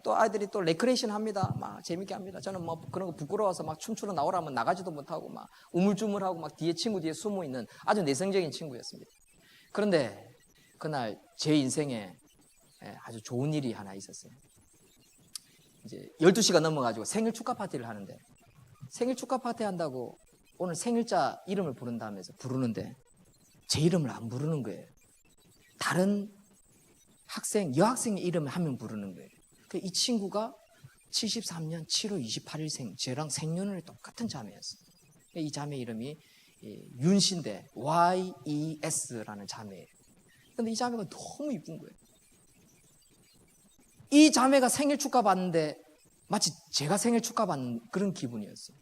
또 아이들이 또 레크레이션 합니다. 막 재밌게 합니다. 저는 뭐 그런 거 부끄러워서 막 춤추러 나오라면 나가지도 못하고 막 우물쭈물하고 막 친구 뒤에 숨어 있는 아주 내성적인 친구였습니다. 그런데 그날 제 인생에 아주 좋은 일이 하나 있었어요. 이제 12시가 넘어가지고 생일 축하 파티를 하는데 생일 축하 파티 한다고 오늘 생일자 이름을 부른다면서 부르는데 제 이름을 안 부르는 거예요. 다른 여학생의 이름을 한 명 부르는 거예요. 이 친구가 73년 7월 28일생, 저랑 생년월일 똑같은 자매였어요. 이 자매 이름이 윤신데 YES라는 자매예요. 근데 이 자매가 너무 이쁜 거예요. 이 자매가 생일 축하받는데 마치 제가 생일 축하받는 그런 기분이었어요.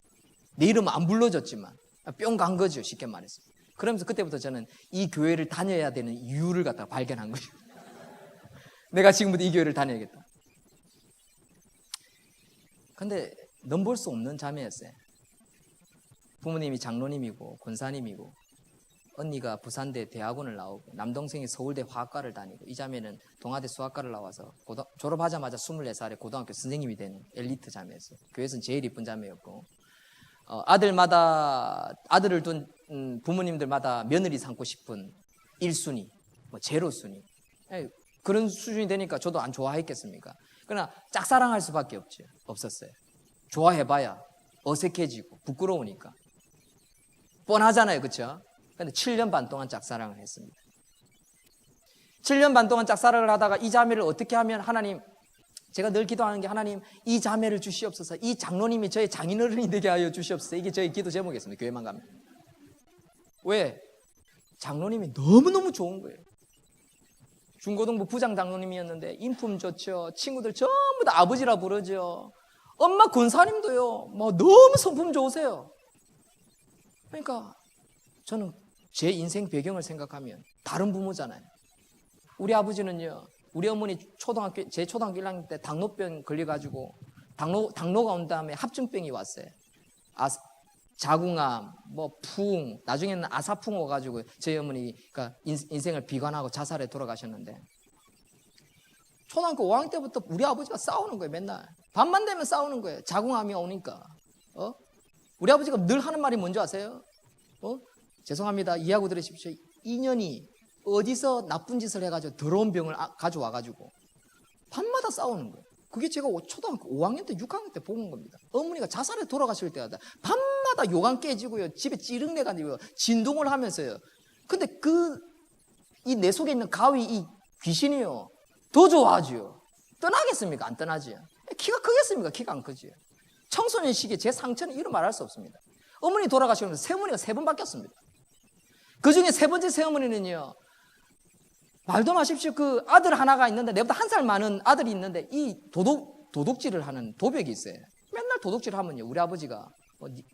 내 이름은 안 불러줬지만 뿅 간 거죠, 쉽게 말해서. 그러면서 그때부터 저는 이 교회를 다녀야 되는 이유를 갖다가 발견한 거예요. 내가 지금부터 이 교회를 다녀야겠다. 근데 넘볼 수 없는 자매였어요. 부모님이 장로님이고 권사님이고 언니가 부산대 대학원을 나오고 남동생이 서울대 화학과를 다니고 이 자매는 동아대 수학과를 나와서 졸업하자마자 24살에 고등학교 선생님이 되는 엘리트 자매였어요. 교회에서는 제일 이쁜 자매였고 아들을 둔 부모님들마다 며느리 삼고 싶은 1순위, 제로순위 그런 수준이 되니까 저도 안 좋아했겠습니까? 그러나 짝사랑할 수밖에 없었어요. 좋아해봐야 어색해지고 부끄러우니까 뻔하잖아요, 그렇죠? 근데 7년 반 동안 짝사랑을 했습니다. 7년 반 동안 짝사랑을 하다가 이 자매를 어떻게 하면 하나님, 제가 늘 기도하는 게 하나님 이 자매를 주시옵소서, 이 장로님이 저의 장인어른이 되게 하여 주시옵소서. 이게 저의 기도 제목이었습니다. 교회만 가면. 왜? 장로님이 너무너무 좋은 거예요. 중고등부 부장 장로님이었는데 인품 좋죠. 친구들 전부 다 아버지라 부르죠. 엄마 권사님도요. 너무 성품 좋으세요. 그러니까 저는 제 인생 배경을 생각하면 다른 부모잖아요. 우리 아버지는요. 우리 어머니 제 초등학교 1학년 때 당뇨병 걸려가지고 당뇨가 온 다음에 합증병이 왔어요. 자궁암, 풍, 나중에는 아사풍 와가지고 저희 어머니가 인생을 비관하고 자살해 돌아가셨는데 초등학교 5학년 때부터 우리 아버지가 싸우는 거예요. 맨날 밤만 되면 싸우는 거예요. 자궁암이 오니까. 우리 아버지가 늘 하는 말이 뭔지 아세요? 죄송합니다. 이해하고 들으십시오. 인연이 어디서 나쁜 짓을 해가지고 더러운 병을 가져와가지고 밤마다 싸우는 거예요. 그게 제가 초등학교 5학년 때 6학년 때 본 겁니다. 어머니가 자살에 돌아가실 때마다 밤마다 요강 깨지고요. 집에 찌릉내가지고 진동을 하면서요. 근데 이 내 속에 있는 가위 이 귀신이요. 더 좋아하지요. 떠나겠습니까? 안 떠나지요. 키가 크겠습니까? 키가 안 크지요. 청소년 시기에 제 상처는 이루 말할 수 없습니다. 어머니 돌아가시면서 새어머니가 3번 바뀌었습니다. 그 중에 3번째 새어머니는요. 말도 마십시오. 그 아들 하나가 있는데 내보다 1살 많은 아들이 있는데 이 도둑질을 하는 도벽이 있어요. 맨날 도둑질 하면요. 우리 아버지가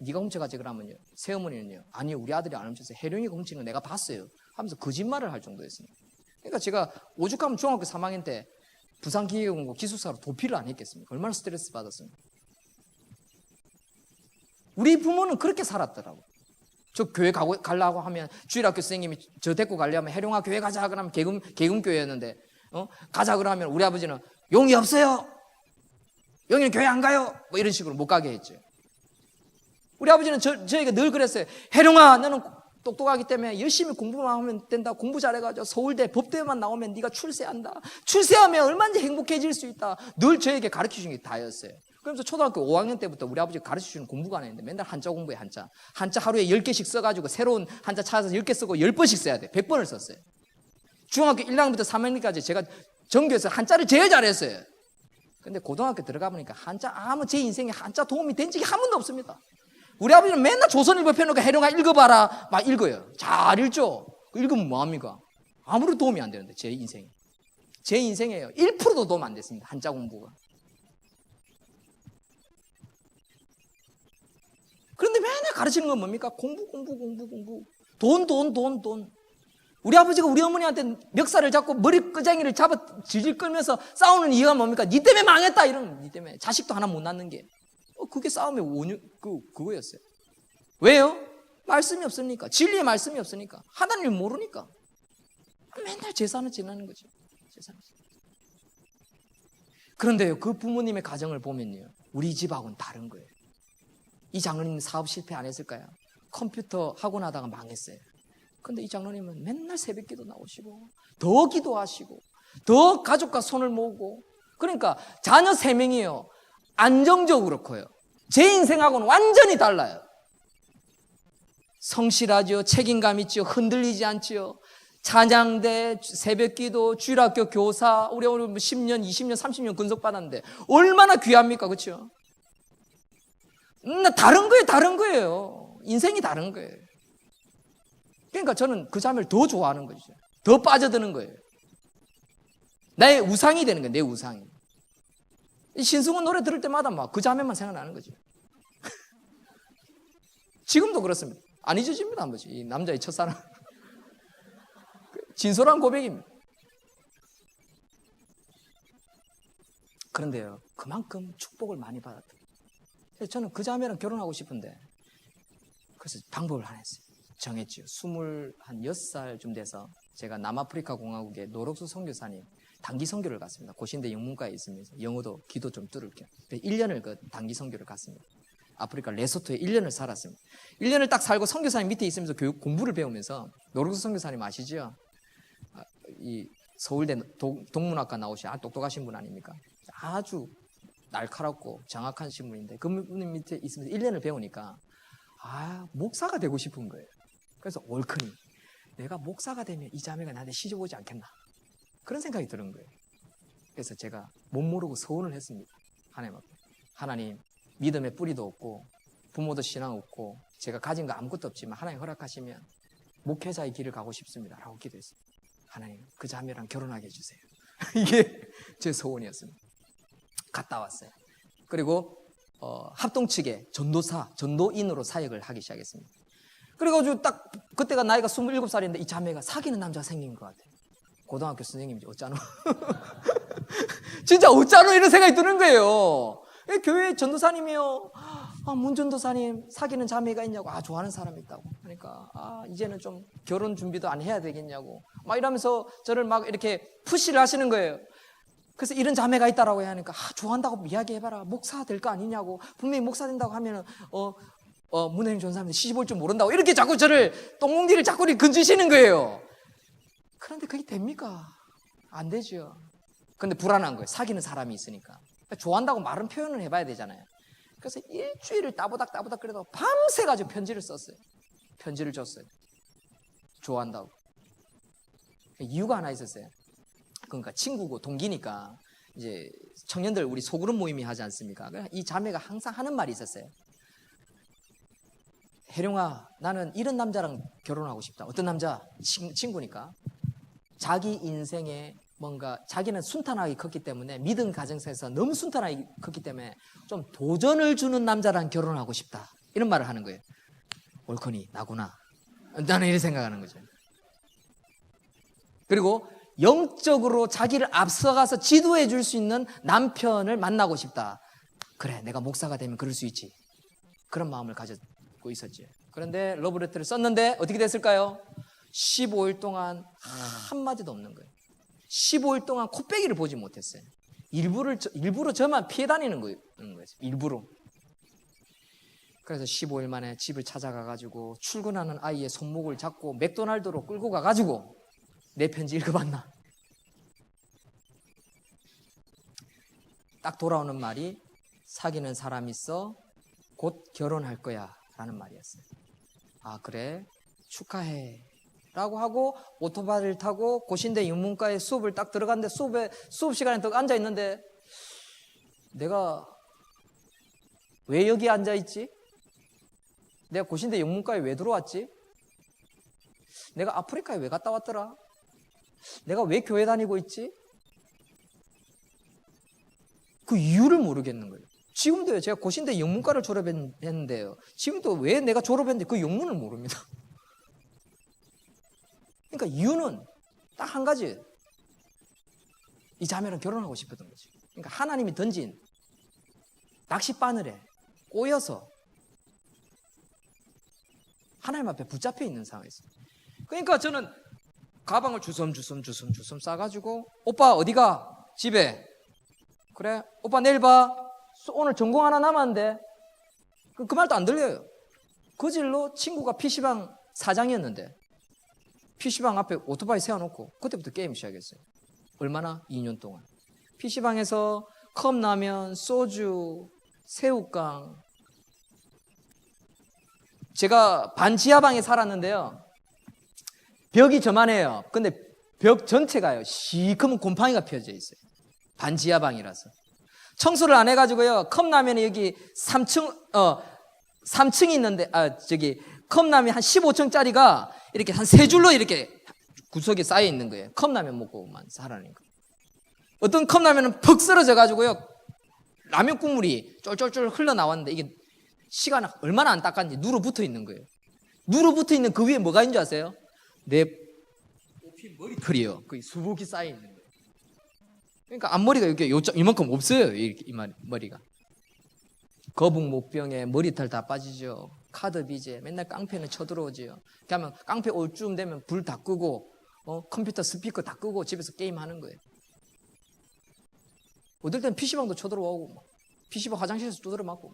네가 훔쳐가지 그러면요. 새어머니는요. 아니요. 우리 아들이 안 훔쳤어요. 혜령이가 훔치는 거 내가 봤어요. 하면서 거짓말을 할 정도였습니다. 그러니까 제가 오죽하면 중학교 3학년 때 부산기계공고 기숙사로 도피를 안 했겠습니까? 얼마나 스트레스 받았습니까? 우리 부모는 그렇게 살았더라고요. 저 교회 가려고 하면 주일학교 선생님이 저 데리고 가려면 혜룡아 교회 가자 그러면 개금교회였는데 가자 그러면 우리 아버지는 용이 없어요. 용이는 교회 안 가요. 뭐 이런 식으로 못 가게 했죠. 우리 아버지는 저에게 늘 그랬어요. 혜룡아 너는 똑똑하기 때문에 열심히 공부만 하면 된다. 공부 잘해가지고 서울대 법대만 나오면 네가 출세한다. 출세하면 얼마든지 행복해질 수 있다. 늘 저에게 가르치신 게 다였어요. 그러면서 초등학교 5학년 때부터 우리 아버지가 가르쳐주는 공부가 안 했는데 맨날 한자 공부해. 한자 하루에 10개씩 써가지고 새로운 한자 찾아서 10개 쓰고 10번씩 써야 돼. 100번을 썼어요. 중학교 1학년부터 3학년까지 제가 전교에서 한자를 제일 잘했어요. 근데 고등학교 들어가 보니까 한자 제 인생에 한자 도움이 된 적이 한 번도 없습니다. 우리 아버지는 맨날 조선일보 펴놓고 혜룡아 읽어봐라 막 읽어요. 잘 읽죠. 읽으면 뭐합니까? 아무런 도움이 안 되는데 제 인생에요 1%도 도움 안 됐습니다. 한자 공부가. 그런데 맨날 가르치는 건 뭡니까? 공부. 돈. 우리 아버지가 우리 어머니한테 멱살을 잡고 머리 끄쟁이를 잡아 질질 끌면서 싸우는 이유가 뭡니까? 니 때문에 망했다 이런 니 때문에 자식도 하나 못 낳는 게 그게 싸움의 원흉 그거였어요. 왜요? 말씀이 없으니까. 진리의 말씀이 없으니까. 하나님을 모르니까. 맨날 제사는 지나는 거죠. 그런데요, 그 부모님의 가정을 보면요, 우리 집하고는 다른 거예요. 이 장로님 사업 실패 안 했을까요? 컴퓨터 하고 나다가 망했어요. 근데 이 장로님은 맨날 새벽기도 나오시고 더 기도하시고 더 가족과 손을 모으고 그러니까 자녀 3명이요. 안정적으로 커요. 제 인생하고는 완전히 달라요. 성실하죠. 책임감 있죠. 흔들리지 않죠. 찬양대, 새벽기도, 주일학교 교사, 우리 오늘 10년, 20년, 30년 근속받았는데 얼마나 귀합니까? 그렇죠? 다른 거예요. 인생이 다른 거예요. 그러니까 저는 그 자매를 더 좋아하는 거죠. 더 빠져드는 거예요. 나의 우상이 되는 거예요. 내 우상이. 신승훈 노래 들을 때마다 막 그 자매만 생각나는 거죠. 지금도 그렇습니다. 안 잊어집니다. 한 번씩. 이 남자의 첫사랑. 진솔한 고백입니다. 그런데요, 그만큼 축복을 많이 받았다. 그래서 저는 그 자매랑 결혼하고 싶은데, 그래서 방법을 하나 했어요. 정했지요. 26살쯤 돼서 제가 남아프리카 공화국의 노록수 선교사님 단기 선교를 갔습니다. 고신대 영문과에 있으면서 영어도 기도 좀 뚫을게요. 1년을 그 단기 선교를 갔습니다. 아프리카 레소토에 1년을 살았습니다. 1년을 딱 살고 선교사님 밑에 있으면서 교육 공부를 배우면서 노록수 선교사님 아시죠? 이 서울대 동문학과 나오신 똑똑하신 분 아닙니까? 아주 날카롭고 정확하신 분인데 그분 밑에 있으면서 1년을 배우니까 목사가 되고 싶은 거예요. 그래서 올크니 내가 목사가 되면 이 자매가 나한테 시집 오지 않겠나 그런 생각이 드는 거예요. 그래서 제가 못 모르고 서원을 했습니다. 하나님 앞에. 하나님 믿음의 뿌리도 없고 부모도 신앙 없고 제가 가진 거 아무것도 없지만 하나님 허락하시면 목회자의 길을 가고 싶습니다 라고 기도했습니다. 하나님 그 자매랑 결혼하게 해주세요. 이게 제 소원이었습니다. 갔다 왔어요. 그리고 합동 측에 전도인으로 사역을 하기 시작했습니다. 그래가지고 딱 그때가 나이가 27살인데 이 자매가 사귀는 남자가 생긴 것 같아요. 고등학교 선생님이지 어쩌노. 진짜 어쩌노 이런 생각이 드는 거예요. 교회 전도사님이요. 문전도사님 사귀는 자매가 있냐고. 좋아하는 사람이 있다고. 그러니까 이제는 좀 결혼 준비도 안 해야 되겠냐고. 막 이러면서 저를 막 이렇게 푸시를 하시는 거예요. 그래서 이런 자매가 있다라고 하니까 좋아한다고 이야기해봐라. 목사 될 거 아니냐고. 분명히 목사 된다고 하면은 문혜영 좋은 사람들 시집 올 줄 모른다고 이렇게 자꾸 저를 똥공디를 자꾸 건지시는 거예요. 그런데 그게 됩니까? 안 되죠. 근데 불안한 거예요. 사귀는 사람이 있으니까. 좋아한다고 말은 표현을 해봐야 되잖아요. 그래서 일주일을 따보닥 그래도 밤새 가지고 편지를 썼어요. 편지를 줬어요. 좋아한다고. 이유가 하나 있었어요. 그러니까 친구고 동기니까 이제 청년들 우리 소그룹 모임이 하지 않습니까? 이 자매가 항상 하는 말이 있었어요. 혜룡아, 나는 이런 남자랑 결혼하고 싶다. 어떤 남자? 친구니까. 자기 인생에 뭔가 자기는 순탄하게 컸기 때문에 믿음 가정에서 너무 순탄하게 컸기 때문에 좀 도전을 주는 남자랑 결혼하고 싶다. 이런 말을 하는 거예요. 옳거니 나구나. 나는 이렇게 생각하는 거죠. 그리고 영적으로 자기를 앞서가서 지도해 줄 수 있는 남편을 만나고 싶다. 그래, 내가 목사가 되면 그럴 수 있지. 그런 마음을 가졌고 있었죠. 그런데 러브레터를 썼는데 어떻게 됐을까요? 15일 동안 한마디도 없는 거예요. 15일 동안 코빼기를 보지 못했어요. 일부러 저만 피해 다니는 거예요. 일부러. 그래서 15일 만에 집을 찾아가가지고 출근하는 아이의 손목을 잡고 맥도날드로 끌고 가가지고 내 편지 읽어봤나? 딱 돌아오는 말이 사귀는 사람 있어 곧 결혼할 거야 라는 말이었어요. 아 그래? 축하해 라고 하고 오토바이를 타고 고신대 영문과에 수업을 딱 들어갔는데 수업 시간에 딱 앉아있는데 내가 왜 여기 앉아있지? 내가 고신대 영문과에 왜 들어왔지? 내가 아프리카에 왜 갔다 왔더라? 내가 왜 교회 다니고 있지? 그 이유를 모르겠는 거예요. 지금도요. 제가 고신대 영문과를 졸업했는데요. 지금도 왜 내가 졸업했는데 그 영문을 모릅니다. 그러니까 이유는 딱 한 가지예요. 이 자매랑 결혼하고 싶었던 거죠. 그러니까 하나님이 던진 낚싯바늘에 꼬여서 하나님 앞에 붙잡혀 있는 상황이었어요. 그러니까 저는 가방을 주섬주섬 싸가지고 오빠 어디가? 집에. 그래 오빠 내일 봐. 오늘 전공 하나 남았는데 그 말도 안 들려요. 그 질로 친구가 PC방 사장이었는데 PC방 앞에 오토바이 세워놓고 그때부터 게임 시작했어요. 얼마나? 2년 동안. PC방에서 컵라면, 소주, 새우깡. 제가 반지하방에 살았는데요. 벽이 저만해요. 근데 벽 전체가요. 시커먼 곰팡이가 피어져 있어요. 반지하방이라서. 청소를 안 해가지고요. 컵라면이 여기 3층이 있는데, 컵라면 한 15층짜리가 이렇게 한 3줄로 이렇게 구석에 쌓여 있는 거예요. 컵라면 먹고만 살아니까. 어떤 컵라면은 퍽 쓰러져가지고요. 라면 국물이 쫄쫄쫄 흘러나왔는데 이게 시간 얼마나 안 닦았는지 누르 붙어 있는 거예요. 누르 붙어 있는 그 위에 뭐가 있는 줄 아세요? 내 뽑힌 머리털이요. 거의 수북이 쌓여 있는 거예요. 그러니까 앞머리가 이렇게 이만큼 없어요. 이 머리가. 거북목병에 머리털 다 빠지죠. 카드 비제 맨날 깡패는 쳐들어오지요. 그러면 깡패 올 쯤 되면 불 다 끄고 컴퓨터 스피커 다 끄고 집에서 게임하는 거예요. 어떨 땐 PC방도 쳐들어오고 PC방 화장실에서 두드려 맞고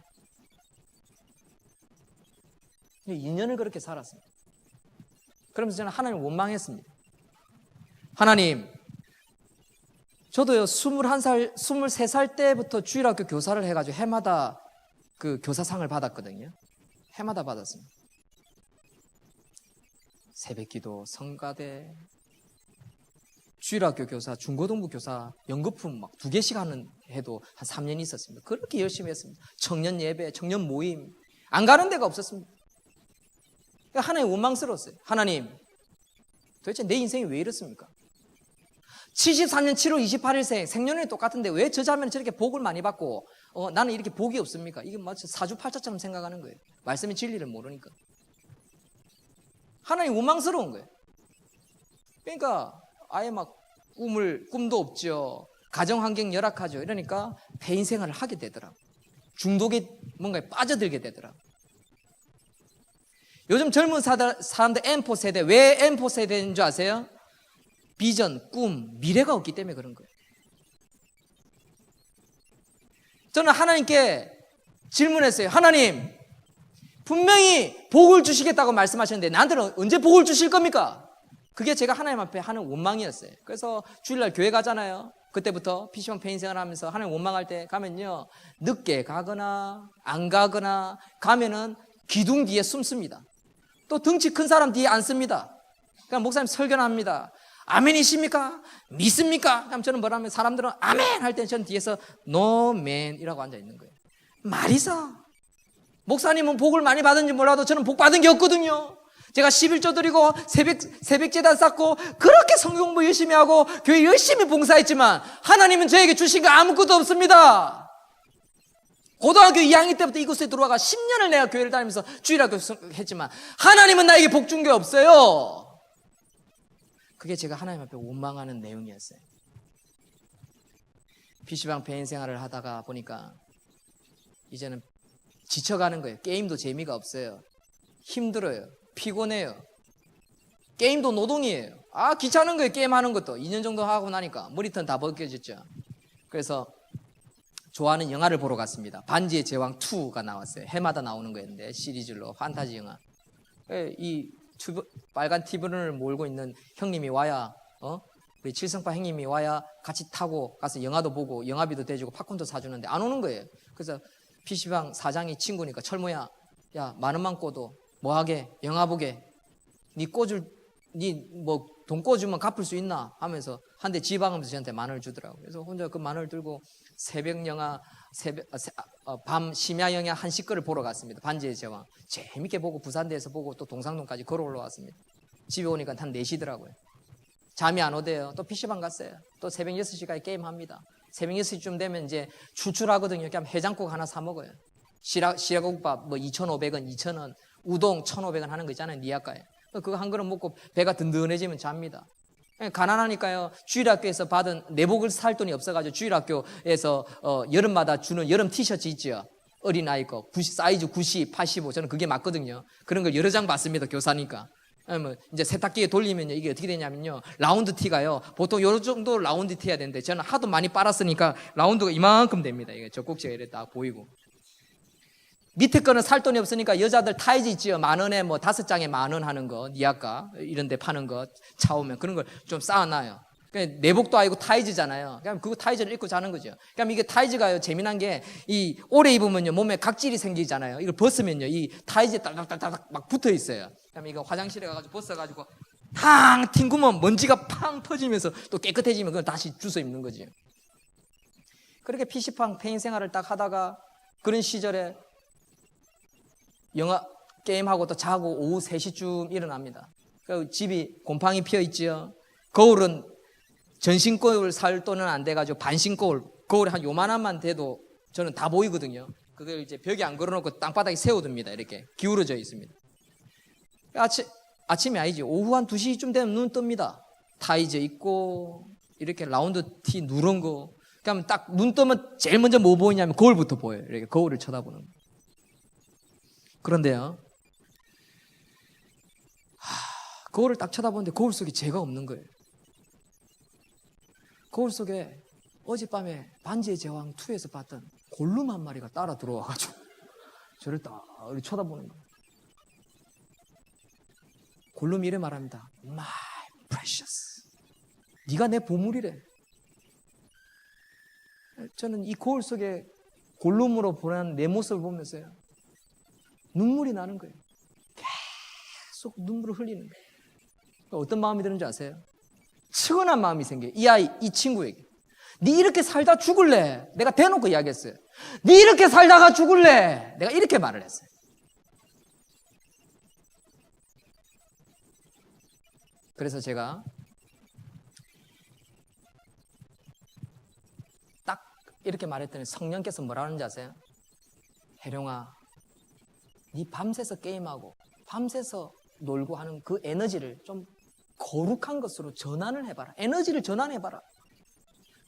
2년을 그렇게 살았습니다. 그러면서 저는 하나님을 원망했습니다. 하나님, 저도요 21살, 23살 때부터 주일학교 교사를 해가지고 해마다 그 교사상을 받았거든요. 해마다 받았습니다. 새벽기도, 성가대, 주일학교 교사, 중고등부 교사, 연거품 막 2개씩 하는 해도 한 3년 있었습니다. 그렇게 열심히 했습니다. 청년 예배, 청년 모임 안 가는 데가 없었습니다. 하나님 원망스러웠어요. 하나님, 도대체 내 인생이 왜 이렇습니까? 73년 7월 28일생 생년월일이 똑같은데 왜 저 자매는 저렇게 복을 많이 받고 나는 이렇게 복이 없습니까? 이게 마치 사주팔자처럼 생각하는 거예요. 말씀의 진리를 모르니까. 하나님 원망스러운 거예요. 그러니까 아예 막 꿈도 없죠. 가정환경 열악하죠. 이러니까 폐인 생활을 하게 되더라고요. 중독에 뭔가에 빠져들게 되더라고요. 요즘 젊은 사람들 M4 세대, 왜 M4 세대인 줄 아세요? 비전, 꿈, 미래가 없기 때문에 그런 거예요. 저는 하나님께 질문했어요. 하나님, 분명히 복을 주시겠다고 말씀하셨는데 나한테는 언제 복을 주실 겁니까? 그게 제가 하나님 앞에 하는 원망이었어요. 그래서 주일날 교회 가잖아요. 그때부터 PC방 페인 생활하면서 하나님 원망할 때 가면요, 늦게 가거나 안 가거나 가면은 기둥 뒤에 숨습니다. 또 덩치 큰 사람 뒤에 앉습니다. 그러니까 목사님 설교나 합니다. 아멘이십니까? 믿습니까? 그럼 저는 뭐라면 사람들은 아멘 할 때 저는 뒤에서 노맨이라고 앉아 있는 거예요. 말이서 목사님은 복을 많이 받은지 몰라도 저는 복 받은 게 없거든요. 제가 11조 드리고 새벽 재단 쌓고 그렇게 성경 공부 열심히 하고 교회 열심히 봉사했지만 하나님은 저에게 주신 거 아무것도 없습니다. 고등학교 2학년 때부터 이곳에 들어와가 10년을 내가 교회를 다니면서 주일학교 했지만 하나님은 나에게 복 준 게 없어요. 그게 제가 하나님 앞에 원망하는 내용이었어요. PC방 배인 생활을 하다가 보니까 이제는 지쳐가는 거예요. 게임도 재미가 없어요. 힘들어요. 피곤해요. 게임도 노동이에요. 귀찮은 거예요. 게임하는 것도. 2년 정도 하고 나니까 머리털 다 벗겨졌죠. 그래서 좋아하는 영화를 보러 갔습니다. 반지의 제왕 2가 나왔어요. 해마다 나오는 거였는데 시리즈로 판타지 영화. 이 빨간 티브런을 몰고 있는 형님이 와야 우리 칠성파 형님이 와야 같이 타고 가서 영화도 보고 영화비도 대주고 팝콘도 사주는데 안 오는 거예요. 그래서 PC방 사장이 친구니까 철모야, 야, 10,000원만 꿔도 뭐하게? 영화 보게. 니 뭐 돈 꿔주면 갚을 수 있나? 하면서 한 대 지방하면서 저한테 10,000원을 주더라고요. 그래서 혼자 그 10,000원을 들고 새벽 영화, 밤 심야 영화 1시거를 보러 갔습니다. 반지의 제왕. 재밌게 보고 부산대에서 보고 또 동상동까지 걸어 올라왔습니다. 집에 오니까 한 4시더라고요. 잠이 안 오대요. 또 PC방 갔어요. 또 새벽 6시까지 게임합니다. 새벽 6시쯤 되면 이제 출출하거든요. 그냥 해장국 하나 사 먹어요. 시라국밥 뭐 2,500원, 2,000원, 우동 1,500원 하는 거 있잖아요. 니아가에. 그거 한 그릇 먹고 배가 든든해지면 잡니다. 가난하니까요. 주일학교에서 받은 내복을 살 돈이 없어가지고 주일학교에서 여름마다 주는 여름 티셔츠 있죠. 어린아이 거 90, 사이즈 90, 85 저는 그게 맞거든요. 그런 걸 여러 장 받습니다. 교사니까. 이제 세탁기에 돌리면요, 이게 어떻게 되냐면요, 라운드 티가요, 보통 요 정도 라운드 티 해야 되는데 저는 하도 많이 빨았으니까 라운드가 이만큼 됩니다. 이게 젖꼭지가 이렇게 딱 보이고. 밑에 거는 살 돈이 없으니까 여자들 타이즈 있지요. 10,000원에 뭐 5장에 10,000원 하는 거, 니아까 이런 데 파는 거 차오면 그런 걸 좀 쌓아놔요. 내복도 아니고 타이즈잖아요. 그냥 그거 타이즈를 입고 자는 거죠. 그럼 이게 타이즈가요, 재미난 게 이 오래 입으면요 몸에 각질이 생기잖아요. 이걸 벗으면요 이 타이즈에 딱딱딱딱 막 붙어 있어요. 그럼 이거 화장실에 가가지고 벗어가지고 팡 튕구면 먼지가 팡 퍼지면서 또 깨끗해지면 그걸 다시 주워 입는 거죠. 그렇게 PC방 페인 생활을 딱 하다가 그런 시절에 영화 게임하고 또 자고 오후 3시쯤 일어납니다. 집이 곰팡이 피어 있지요. 거울은 전신거울 살 돈은 안 돼가지고 반신거울, 거울에 한 요만한만 돼도 저는 다 보이거든요. 그걸 이제 벽에 안 걸어놓고 땅바닥에 세워둡니다. 이렇게 기울어져 있습니다. 아침이 아니지. 오후 한 2시쯤 되면 눈 뜹니다. 타이즈 있고 이렇게 라운드 티 누런 거. 그러면 딱 눈 뜨면 제일 먼저 뭐 보이냐면 거울부터 보여요. 이렇게 거울을 쳐다보는 거. 그런데요, 거울을 딱 쳐다보는데 거울 속에 제가 없는 거예요. 거울 속에 어젯밤에 반지의 제왕 2에서 봤던 골룸 한 마리가 따라 들어와가지고 저를 딱 쳐다보는 거예요. 골룸이 이래 말합니다. My precious. 네가 내 보물이래. 저는 이 거울 속에 골룸으로 보낸 내 모습을 보면서요, 눈물이 나는 거예요. 계속 눈물을 흘리는 거예요. 어떤 마음이 드는지 아세요? 측은한 마음이 생겨요. 이 친구에게. 네 이렇게 살다 죽을래? 내가 대놓고 이야기했어요. 네 이렇게 살다가 죽을래? 내가 이렇게 말을 했어요. 그래서 제가 딱 이렇게 말했더니 성령께서 뭐라 하는지 아세요? 혜룡아, 네 밤새서 게임하고 밤새서 놀고 하는 그 에너지를 좀 거룩한 것으로 전환을 해봐라. 에너지를 전환해봐라.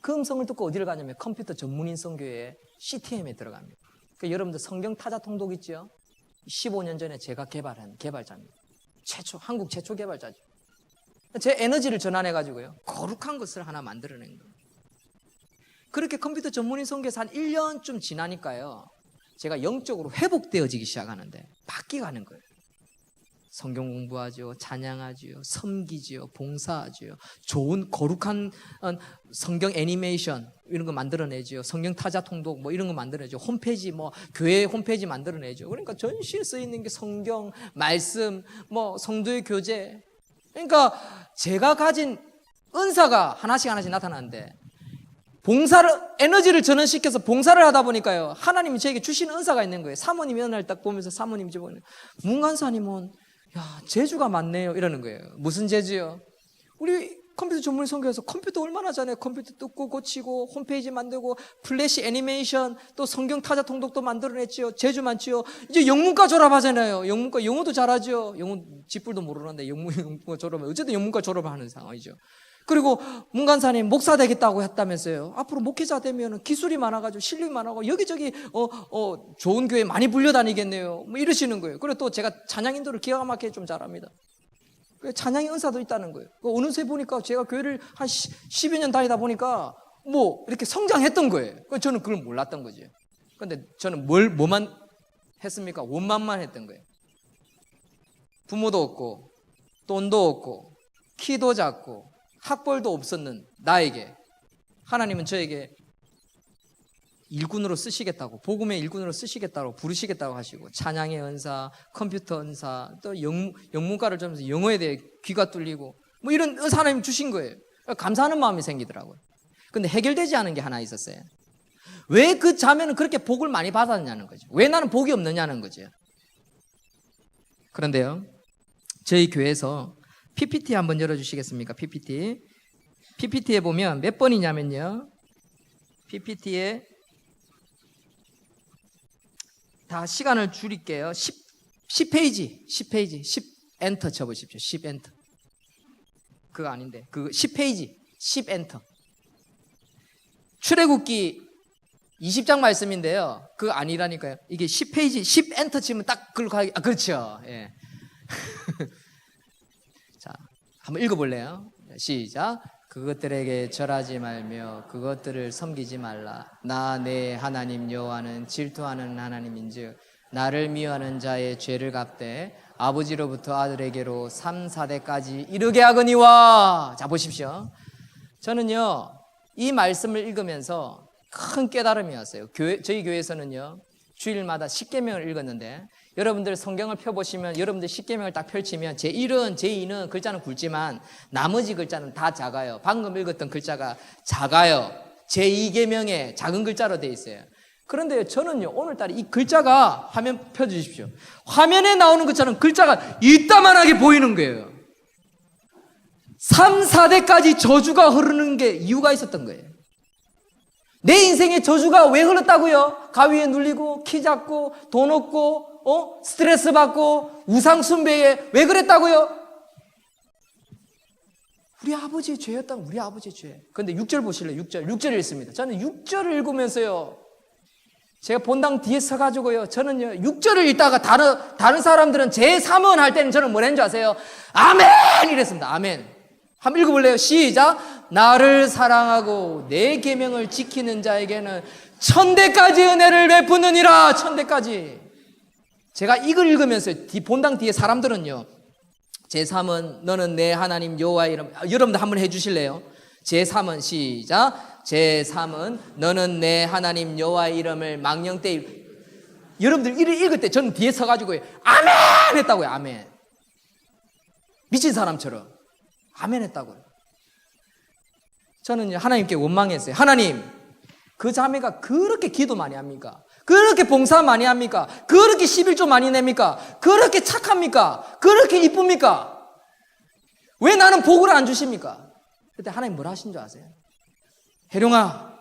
그 음성을 듣고 어디를 가냐면 컴퓨터 전문인 선교회 CTM에 들어갑니다. 그러니까 여러분들 성경 타자 통독 있죠? 15년 전에 제가 개발한 개발자입니다. 한국 최초 개발자죠. 제 에너지를 전환해가지고요, 거룩한 것을 하나 만들어낸 거예요. 그렇게 컴퓨터 전문의 선교사 한 1년쯤 지나니까요, 제가 영적으로 회복되어지기 시작하는데 바뀌어가는 거예요. 성경 공부하죠, 찬양하죠, 섬기죠, 봉사하죠, 좋은 거룩한 성경 애니메이션 이런 거 만들어내죠, 성경 타자 통독 뭐 이런 거 만들어내죠, 홈페이지 뭐 교회 홈페이지 만들어내죠. 그러니까 전시에 쓰여 있는 게 성경 말씀, 뭐 성도의 교제. 그러니까 제가 가진 은사가 하나씩 나타나는데, 봉사를, 에너지를 전환시켜서 봉사를 하다 보니까요, 하나님이 저에게 주신 은사가 있는 거예요. 사모님이 어느 날 딱 보면서 사모님이 저보고, 문간사님은 야, 재주가 많네요 이러는 거예요. 무슨 재주요? 우리 컴퓨터 전문 선교에서 컴퓨터 얼마나 잘해요. 컴퓨터 뜯고 고치고 홈페이지 만들고 플래시 애니메이션, 또 성경 타자 통독도 만들어냈지요. 재주 많지요. 이제 영문과 졸업하잖아요. 영문과 영어도 잘하죠. 영어 쥐뿔도 모르는데 영문과 졸업하면 어쨌든 영문과 졸업하는 상황이죠. 그리고 문간사님 목사 되겠다고 했다면서요. 앞으로 목회자 되면 기술이 많아가지고 실력이 많아가지고 여기저기 좋은 교회 많이 불려다니겠네요. 뭐 이러시는 거예요. 그리고 또 제가 찬양 인도를 기가 막히게 좀 잘합니다. 찬양의 은사도 있다는 거예요. 어느새 보니까 제가 교회를 한 10여 년 다니다 보니까 뭐 이렇게 성장했던 거예요. 저는 그걸 몰랐던 거죠. 그런데 저는 뭐만 했습니까? 원만만 했던 거예요. 부모도 없고 돈도 없고 키도 작고 학벌도 없었는 나에게 하나님은 저에게 일꾼으로 쓰시겠다고, 복음의 일꾼으로 쓰시겠다고 부르시겠다고 하시고, 찬양의 은사, 컴퓨터 은사, 또 영문과를 전면서 영어에 대해 귀가 뚫리고 뭐 이런 은사 하나님 주신 거예요. 감사하는 마음이 생기더라고요. 근데 해결되지 않은 게 하나 있었어요. 왜 그 자매는 그렇게 복을 많이 받았냐는 거죠. 왜 나는 복이 없느냐는 거죠. 그런데요, 저희 교회에서 PPT 한번 열어주시겠습니까? PPT에 보면 몇 번이냐면요, PPT에 다 시간을 줄일게요. 10페이지 10 엔터 쳐보십시오. 10 엔터. 그거 아닌데, 그 10페이지 10 엔터. 출애굽기 20장 말씀인데요, 그거 아니라니까요. 이게 10페이지 10 엔터 치면 딱 그걸 가기. 그렇죠. 예. 자, 한번 읽어볼래요? 시작. 그것들에게 절하지 말며 그것들을 섬기지 말라. 나 내 하나님 여호와는 질투하는 하나님인즉 나를 미워하는 자의 죄를 갚되 아버지로부터 아들에게로 3, 4대까지 이르게 하거니와. 자, 보십시오. 저는요, 이 말씀을 읽으면서 큰 깨달음이 왔어요. 저희 교회에서는요, 주일마다 십계명을 읽었는데, 여러분들 성경을 펴보시면 여러분들 십계명을 딱 펼치면 제1은 제2는 글자는 굵지만 나머지 글자는 다 작아요. 방금 읽었던 글자가 작아요. 제2계명에 작은 글자로 되어 있어요. 그런데 저는요, 오늘따라 이 글자가, 화면 펴주십시오. 화면에 나오는 것처럼 글자가 이따만하게 보이는 거예요. 3, 4대까지 저주가 흐르는 게 이유가 있었던 거예요. 내 인생에 저주가 왜 흘렀다고요? 가위에 눌리고 키 작고 돈 없고 스트레스 받고 우상 숭배에 왜 그랬다고요? 우리 아버지의 죄였다면 우리 아버지의 죄. 그런데 6절 보실래요? 6절 읽습니다. 저는 6절을 읽으면서요, 제가 본당 뒤에 서가지고요, 저는요 6절을 읽다가 다른 사람들은 제3원 할 때는 저는 뭐라는 줄 아세요? 아멘! 이랬습니다. 아멘. 한번 읽어볼래요? 시작. 나를 사랑하고 내 계명을 지키는 자에게는 1000대까지 은혜를 베푸느니라. 1000대까지. 제가 이걸 읽으면서 본당 뒤에 사람들은요, 제3은 너는 내 하나님 여호와의 이름. 여러분들 한번 해주실래요? 제3은 시작. 제3은 너는 내 하나님 여호와의 이름을 망령 때. 여러분들 이를 읽을 때 저는 뒤에 서가지고 아멘 했다고요. 아멘. 미친 사람처럼 아멘 했다고요. 저는 하나님께 원망했어요. 하나님, 그 자매가 그렇게 기도 많이 합니까? 그렇게 봉사 많이 합니까? 그렇게 11조 많이 냅니까? 그렇게 착합니까? 그렇게 이쁩니까? 왜 나는 복을 안 주십니까? 그때 하나님 뭘 하신 줄 아세요? 혜룡아,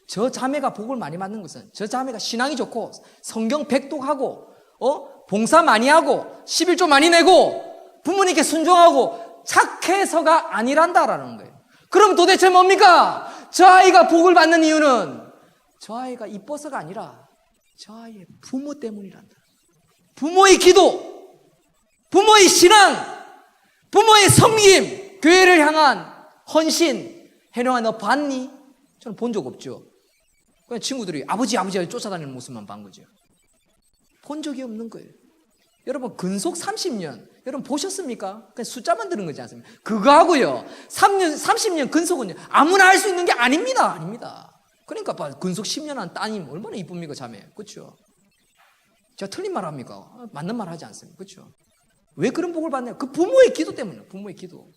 저 자매가 복을 많이 받는 것은 저 자매가 신앙이 좋고 성경 백독하고 봉사 많이 하고 11조 많이 내고 부모님께 순종하고 착해서가 아니란다라는 거예요. 그럼 도대체 뭡니까? 저 아이가 복을 받는 이유는 저 아이가 이뻐서가 아니라 저 아이의 부모 때문이란다. 부모의 기도, 부모의 신앙, 부모의 섬김, 교회를 향한 헌신. 혜령아, 너 봤니? 저는 본 적 없죠. 그냥 친구들이 아버지 쫓아다니는 모습만 본 거죠. 본 적이 없는 거예요. 여러분 근속 30년 여러분 보셨습니까? 그냥 숫자만 들은 거지 않습니까? 그거하고요 30년 근속은요 아무나 할 수 있는 게 아닙니다. 그러니까 근속 10년 한 따님 얼마나 이쁩니까 자매, 그렇죠? 제가 틀린 말 합니까? 맞는 말 하지 않습니까? 그렇죠? 왜 그런 복을 받나요? 그 부모의 기도 때문에, 부모의 기도.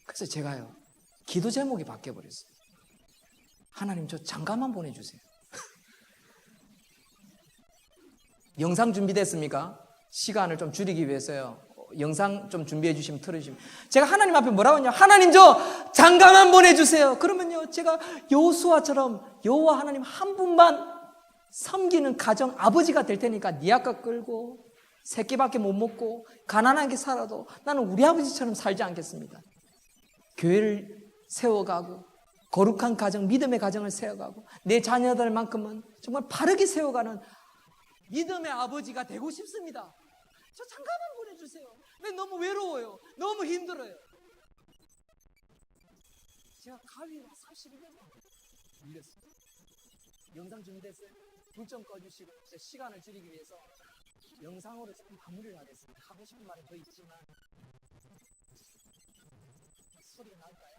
그래서 제가요 기도 제목이 바뀌어버렸어요. 하나님 저 장가만 보내주세요. 영상 준비됐습니까? 시간을 좀 줄이기 위해서요 영상 좀 준비해 주시면 틀어주시면 제가 하나님 앞에 뭐라고 했냐, 하나님 저 장가만 보내주세요. 그러면요 제가 여호수아처럼 여호와 하나님 한 분만 섬기는 가정 아버지가 될 테니까 네 아까 끌고 새끼밖에 못 먹고 가난하게 살아도 나는 우리 아버지처럼 살지 않겠습니다. 교회를 세워가고 거룩한 가정, 믿음의 가정을 세워가고 내 자녀들만큼은 정말 바르게 세워가는 믿음의 아버지가 되고 싶습니다. 저 장가만 보내주세요. 왜 너무 외로워요. 너무 힘들어요. 제가 가위로 32년 밀렸어요. 영상 준비됐어요? 불 좀 꺼주시고 시간을 줄이기 위해서 영상으로 조금 마무리를 하겠습니다. 하고 싶은 말은 더 있지만 소리가 날까요?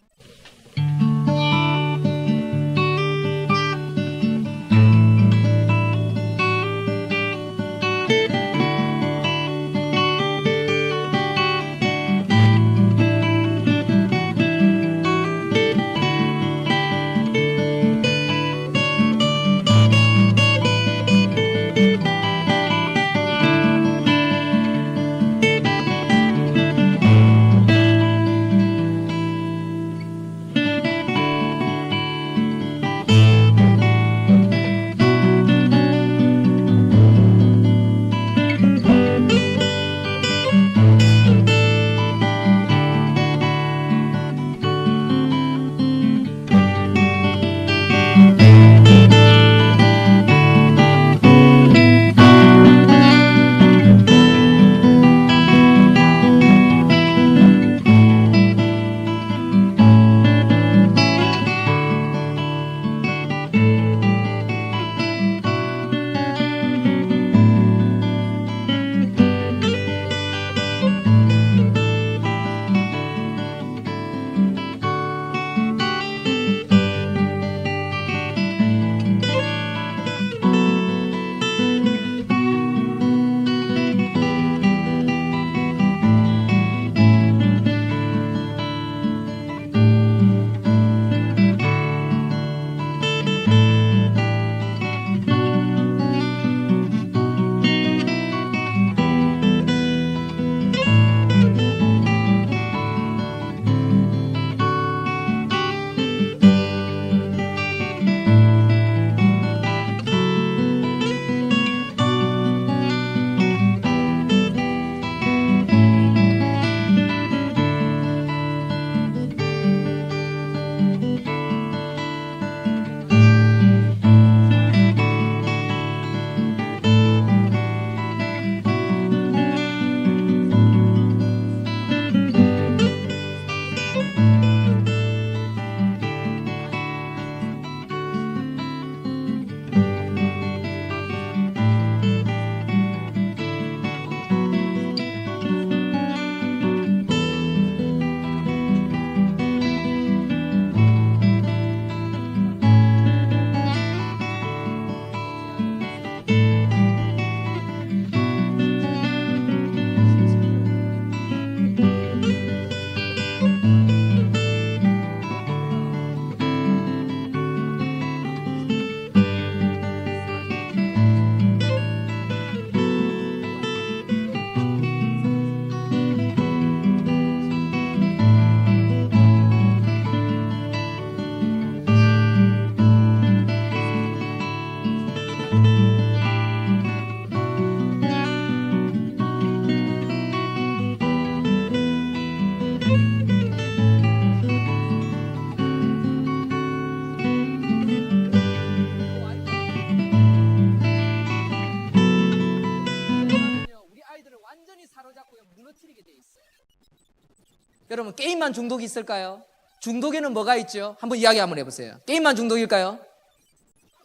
여러분 게임만 중독이 있을까요? 중독에는 뭐가 있죠? 한번 이야기 한번 해보세요. 게임만 중독일까요?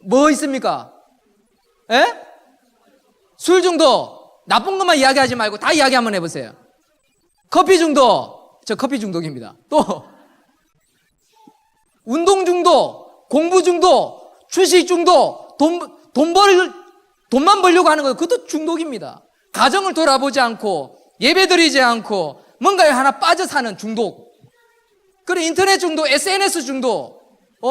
뭐 있습니까? 예? 술 중독. 나쁜 것만 이야기하지 말고 다 이야기 한번 해보세요. 커피 중독. 저 커피 중독입니다. 또 운동 중독, 공부 중독, 주식 중독, 돈만 벌려고 하는 거 그것도 중독입니다. 가정을 돌아보지 않고 예배 드리지 않고 뭔가에 하나 빠져 사는 중독. 그리고 인터넷 중독, SNS 중독,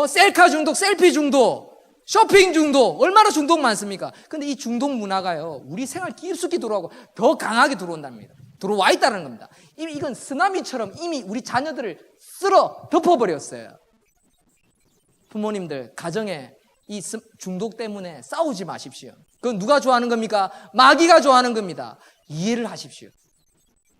셀카 중독, 셀피 중독, 쇼핑 중독, 얼마나 중독 많습니까? 근데 이 중독 문화가요, 우리 생활 깊숙이 들어오고 더 강하게 들어온답니다. 들어와 있다는 겁니다. 이미 이건 쓰나미처럼 이미 우리 자녀들을 쓸어 덮어버렸어요. 부모님들, 가정에 이 중독 때문에 싸우지 마십시오. 그건 누가 좋아하는 겁니까? 마귀가 좋아하는 겁니다. 이해를 하십시오.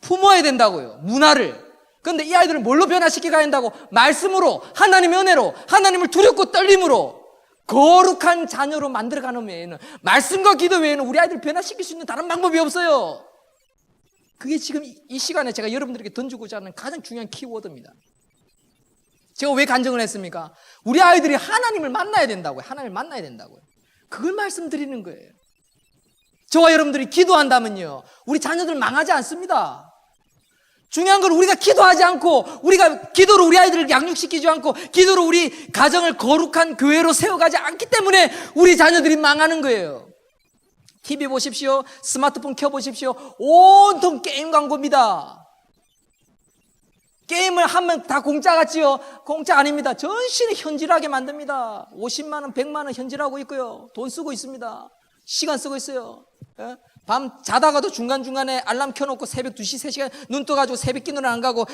품어야 된다고요, 문화를. 그런데 이 아이들을 뭘로 변화시켜 가야 한다고? 말씀으로, 하나님의 은혜로, 하나님을 두렵고 떨림으로 거룩한 자녀로 만들어가는 외에는, 말씀과 기도 외에는 우리 아이들을 변화시킬 수 있는 다른 방법이 없어요. 그게 지금 이 시간에 제가 여러분들에게 던지고자 하는 가장 중요한 키워드입니다. 제가 왜 간증을 했습니까? 우리 아이들이 하나님을 만나야 된다고요. 하나님을 만나야 된다고요. 그걸 말씀드리는 거예요. 저와 여러분들이 기도한다면요, 우리 자녀들 망하지 않습니다. 중요한 건 우리가 기도하지 않고, 우리가 기도로 우리 아이들을 양육시키지 않고, 기도로 우리 가정을 거룩한 교회로 세워가지 않기 때문에 우리 자녀들이 망하는 거예요. TV 보십시오. 스마트폰 켜보십시오. 온통 게임 광고입니다. 게임을 하면 다 공짜 같지요? 공짜 아닙니다. 전신에 현질하게 만듭니다. 50만 원, 100만 원 현질하고 있고요. 돈 쓰고 있습니다. 시간 쓰고 있어요. 예? 밤 자다가도 중간중간에 알람 켜놓고 새벽 2시, 3시간 눈 떠가지고 새벽 기도는 안 가고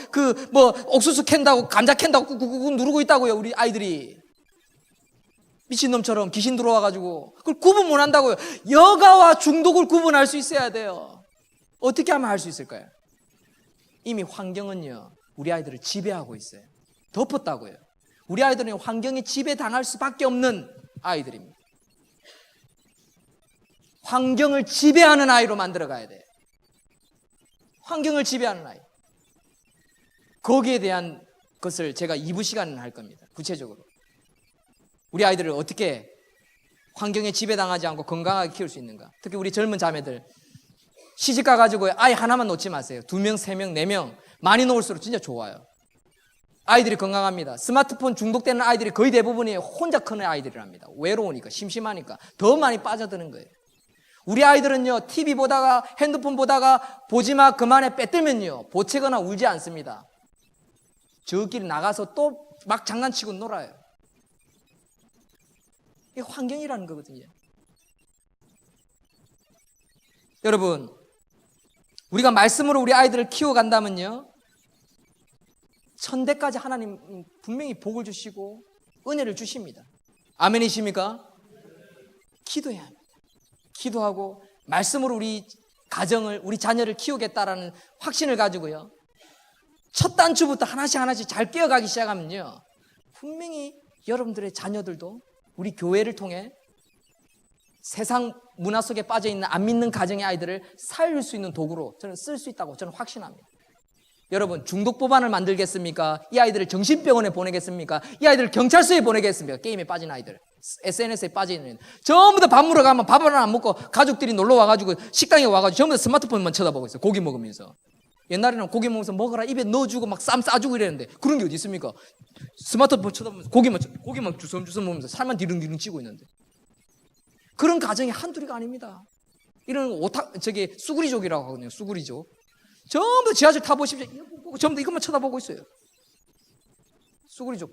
옥수수 캔다고 감자 캔다고 꾹꾹꾹 누르고 있다고요. 우리 아이들이 미친놈처럼 귀신 들어와가지고 그걸 구분 못 한다고요. 여가와 중독을 구분할 수 있어야 돼요. 어떻게 하면 할 수 있을까요? 이미 환경은요, 우리 아이들을 지배하고 있어요. 덮었다고요. 우리 아이들은 환경에 지배당할 수밖에 없는 아이들입니다. 환경을 지배하는 아이로 만들어가야 돼요. 환경을 지배하는 아이. 거기에 대한 것을 제가 2부 시간은 할 겁니다. 구체적으로. 우리 아이들을 어떻게 환경에 지배당하지 않고 건강하게 키울 수 있는가. 특히 우리 젊은 자매들. 시집 가가지고 아이 하나만 놓지 마세요. 2명, 3명, 4명. 많이 놓을수록 진짜 좋아요. 아이들이 건강합니다. 스마트폰 중독되는 아이들이 거의 대부분이 혼자 크는 아이들이랍니다. 외로우니까, 심심하니까 더 많이 빠져드는 거예요. 우리 아이들은요, TV 보다가, 핸드폰 보다가 보지마 그만에 빼들면요, 보채거나 울지 않습니다. 저끼리 나가서 또 막 장난치고 놀아요. 이게 환경이라는 거거든요. 여러분, 우리가 말씀으로 우리 아이들을 키워간다면요, 천대까지 하나님 분명히 복을 주시고 은혜를 주십니다. 아멘이십니까? 기도해야 합니다. 기도하고 말씀으로 우리 가정을, 우리 자녀를 키우겠다라는 확신을 가지고요, 첫 단추부터 하나씩 잘 깨어가기 시작하면요, 분명히 여러분들의 자녀들도 우리 교회를 통해 세상 문화 속에 빠져있는 안 믿는 가정의 아이들을 살릴 수 있는 도구로 저는 쓸 수 있다고 저는 확신합니다. 여러분, 중독법안을 만들겠습니까? 이 아이들을 정신병원에 보내겠습니까? 이 아이들을 경찰서에 보내겠습니까? 게임에 빠진 아이들, SNS에 빠지는, 전부 다 밥 먹으러 가면 밥 하나 안 먹고 가족들이 놀러 와가지고 식당에 와가지고 전부 다 스마트폰만 쳐다보고 있어요. 고기 먹으면서. 옛날에는 고기 먹으면서 먹어라 입에 넣어주고 막 쌈 싸주고 이랬는데 그런 게 어디 있습니까? 스마트폰 쳐다보면서 고기만 주섬주섬 먹으면서 살만 디릉디릉 찌고 있는데. 그런 가정이 한둘이가 아닙니다. 이런 수구리족이라고 하거든요. 수구리족. 전부 지하철 타보십시오. 전부 다 이것만 쳐다보고 있어요. 수구리족.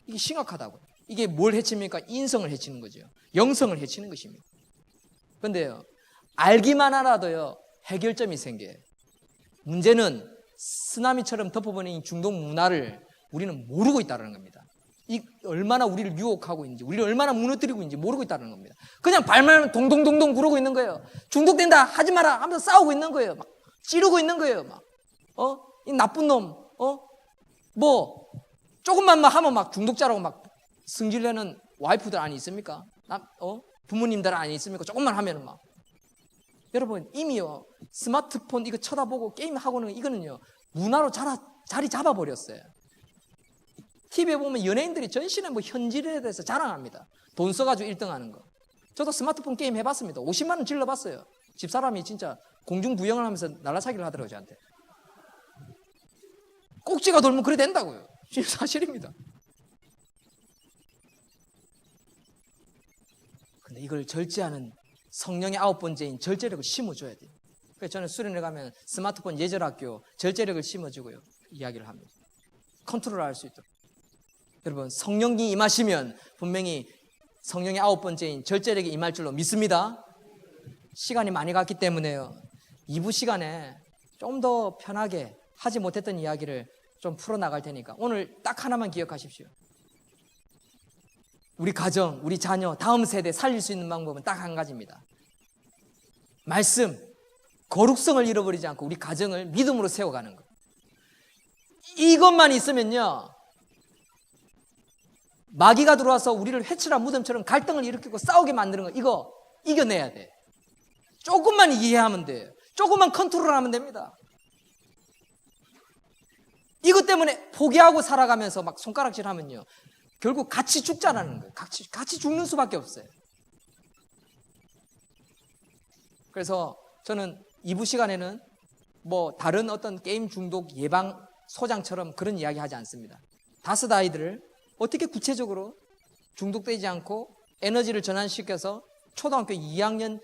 이게 심각하다고요. 이게 뭘 해칩니까? 인성을 해치는 거죠. 영성을 해치는 것입니다. 그런데요, 알기만 하라도요, 해결점이 생겨요. 문제는 쓰나미처럼 덮어버린 이 중독 문화를 우리는 모르고 있다는 겁니다. 이 얼마나 우리를 유혹하고 있는지, 우리를 얼마나 무너뜨리고 있는지 모르고 있다는 겁니다. 그냥 발만 동동동동 구르고 있는 거예요. 중독된다, 하지 마라 하면서 싸우고 있는 거예요. 막 찌르고 있는 거예요. 막 이 나쁜 놈, 조금만 하면 막 중독자라고 막 승질내는 와이프들 아니 있습니까? 부모님들 아니 있습니까? 조금만 하면은 막. 여러분, 이미요, 스마트폰 이거 쳐다보고 게임하고는 이거는요, 문화로 자리 잡아버렸어요. TV에 보면 연예인들이 전신에 현질에 대해서 자랑합니다. 돈 써가지고 1등 하는 거. 저도 스마트폰 게임 해봤습니다. 50만 원 질러봤어요. 집사람이 진짜 공중부영을 하면서 날라차기를 하더라고요, 저한테. 꼭지가 돌면 그래 된다고요. 진짜 사실입니다. 근데 이걸 절제하는 성령의 9번째인 절제력을 심어줘야 돼요. 그래서 저는 수련회 가면 스마트폰 예절학교 절제력을 심어주고요. 이야기를 합니다. 컨트롤할 수 있도록. 여러분, 성령이 임하시면 분명히 성령의 9번째인 절제력이 임할 줄로 믿습니다. 시간이 많이 갔기 때문에요. 2부 시간에 좀 더 편하게 하지 못했던 이야기를 좀 풀어나갈 테니까 오늘 딱 하나만 기억하십시오. 우리 가정, 우리 자녀, 다음 세대 살릴 수 있는 방법은 딱 한 가지입니다. 말씀, 거룩성을 잃어버리지 않고 우리 가정을 믿음으로 세워가는 것. 이것만 있으면요, 마귀가 들어와서 우리를 회칠한 무덤처럼 갈등을 일으키고 싸우게 만드는 거, 이거 이겨내야 돼. 조금만 이해하면 돼요. 조금만 컨트롤하면 됩니다. 이것 때문에 포기하고 살아가면서 막 손가락질하면요, 결국 같이 죽자라는 거예요. 같이 죽는 수밖에 없어요. 그래서 저는 2부 시간에는 뭐 다른 어떤 게임 중독 예방 소장처럼 그런 이야기 하지 않습니다. 5 아이들을 어떻게 구체적으로 중독되지 않고 에너지를 전환시켜서 초등학교 2학년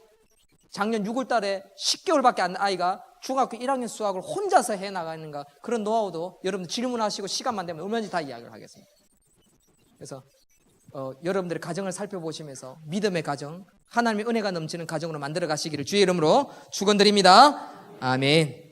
작년 6월 달에 10개월밖에 안 된 아이가 중학교 1학년 수학을 혼자서 해나가는가, 그런 노하우도 여러분들 질문하시고 시간만 되면 얼마든지 다 이야기를 하겠습니다. 그래서 여러분들의 가정을 살펴보시면서 믿음의 가정, 하나님의 은혜가 넘치는 가정으로 만들어 가시기를 주의 이름으로 축원드립니다. 아멘.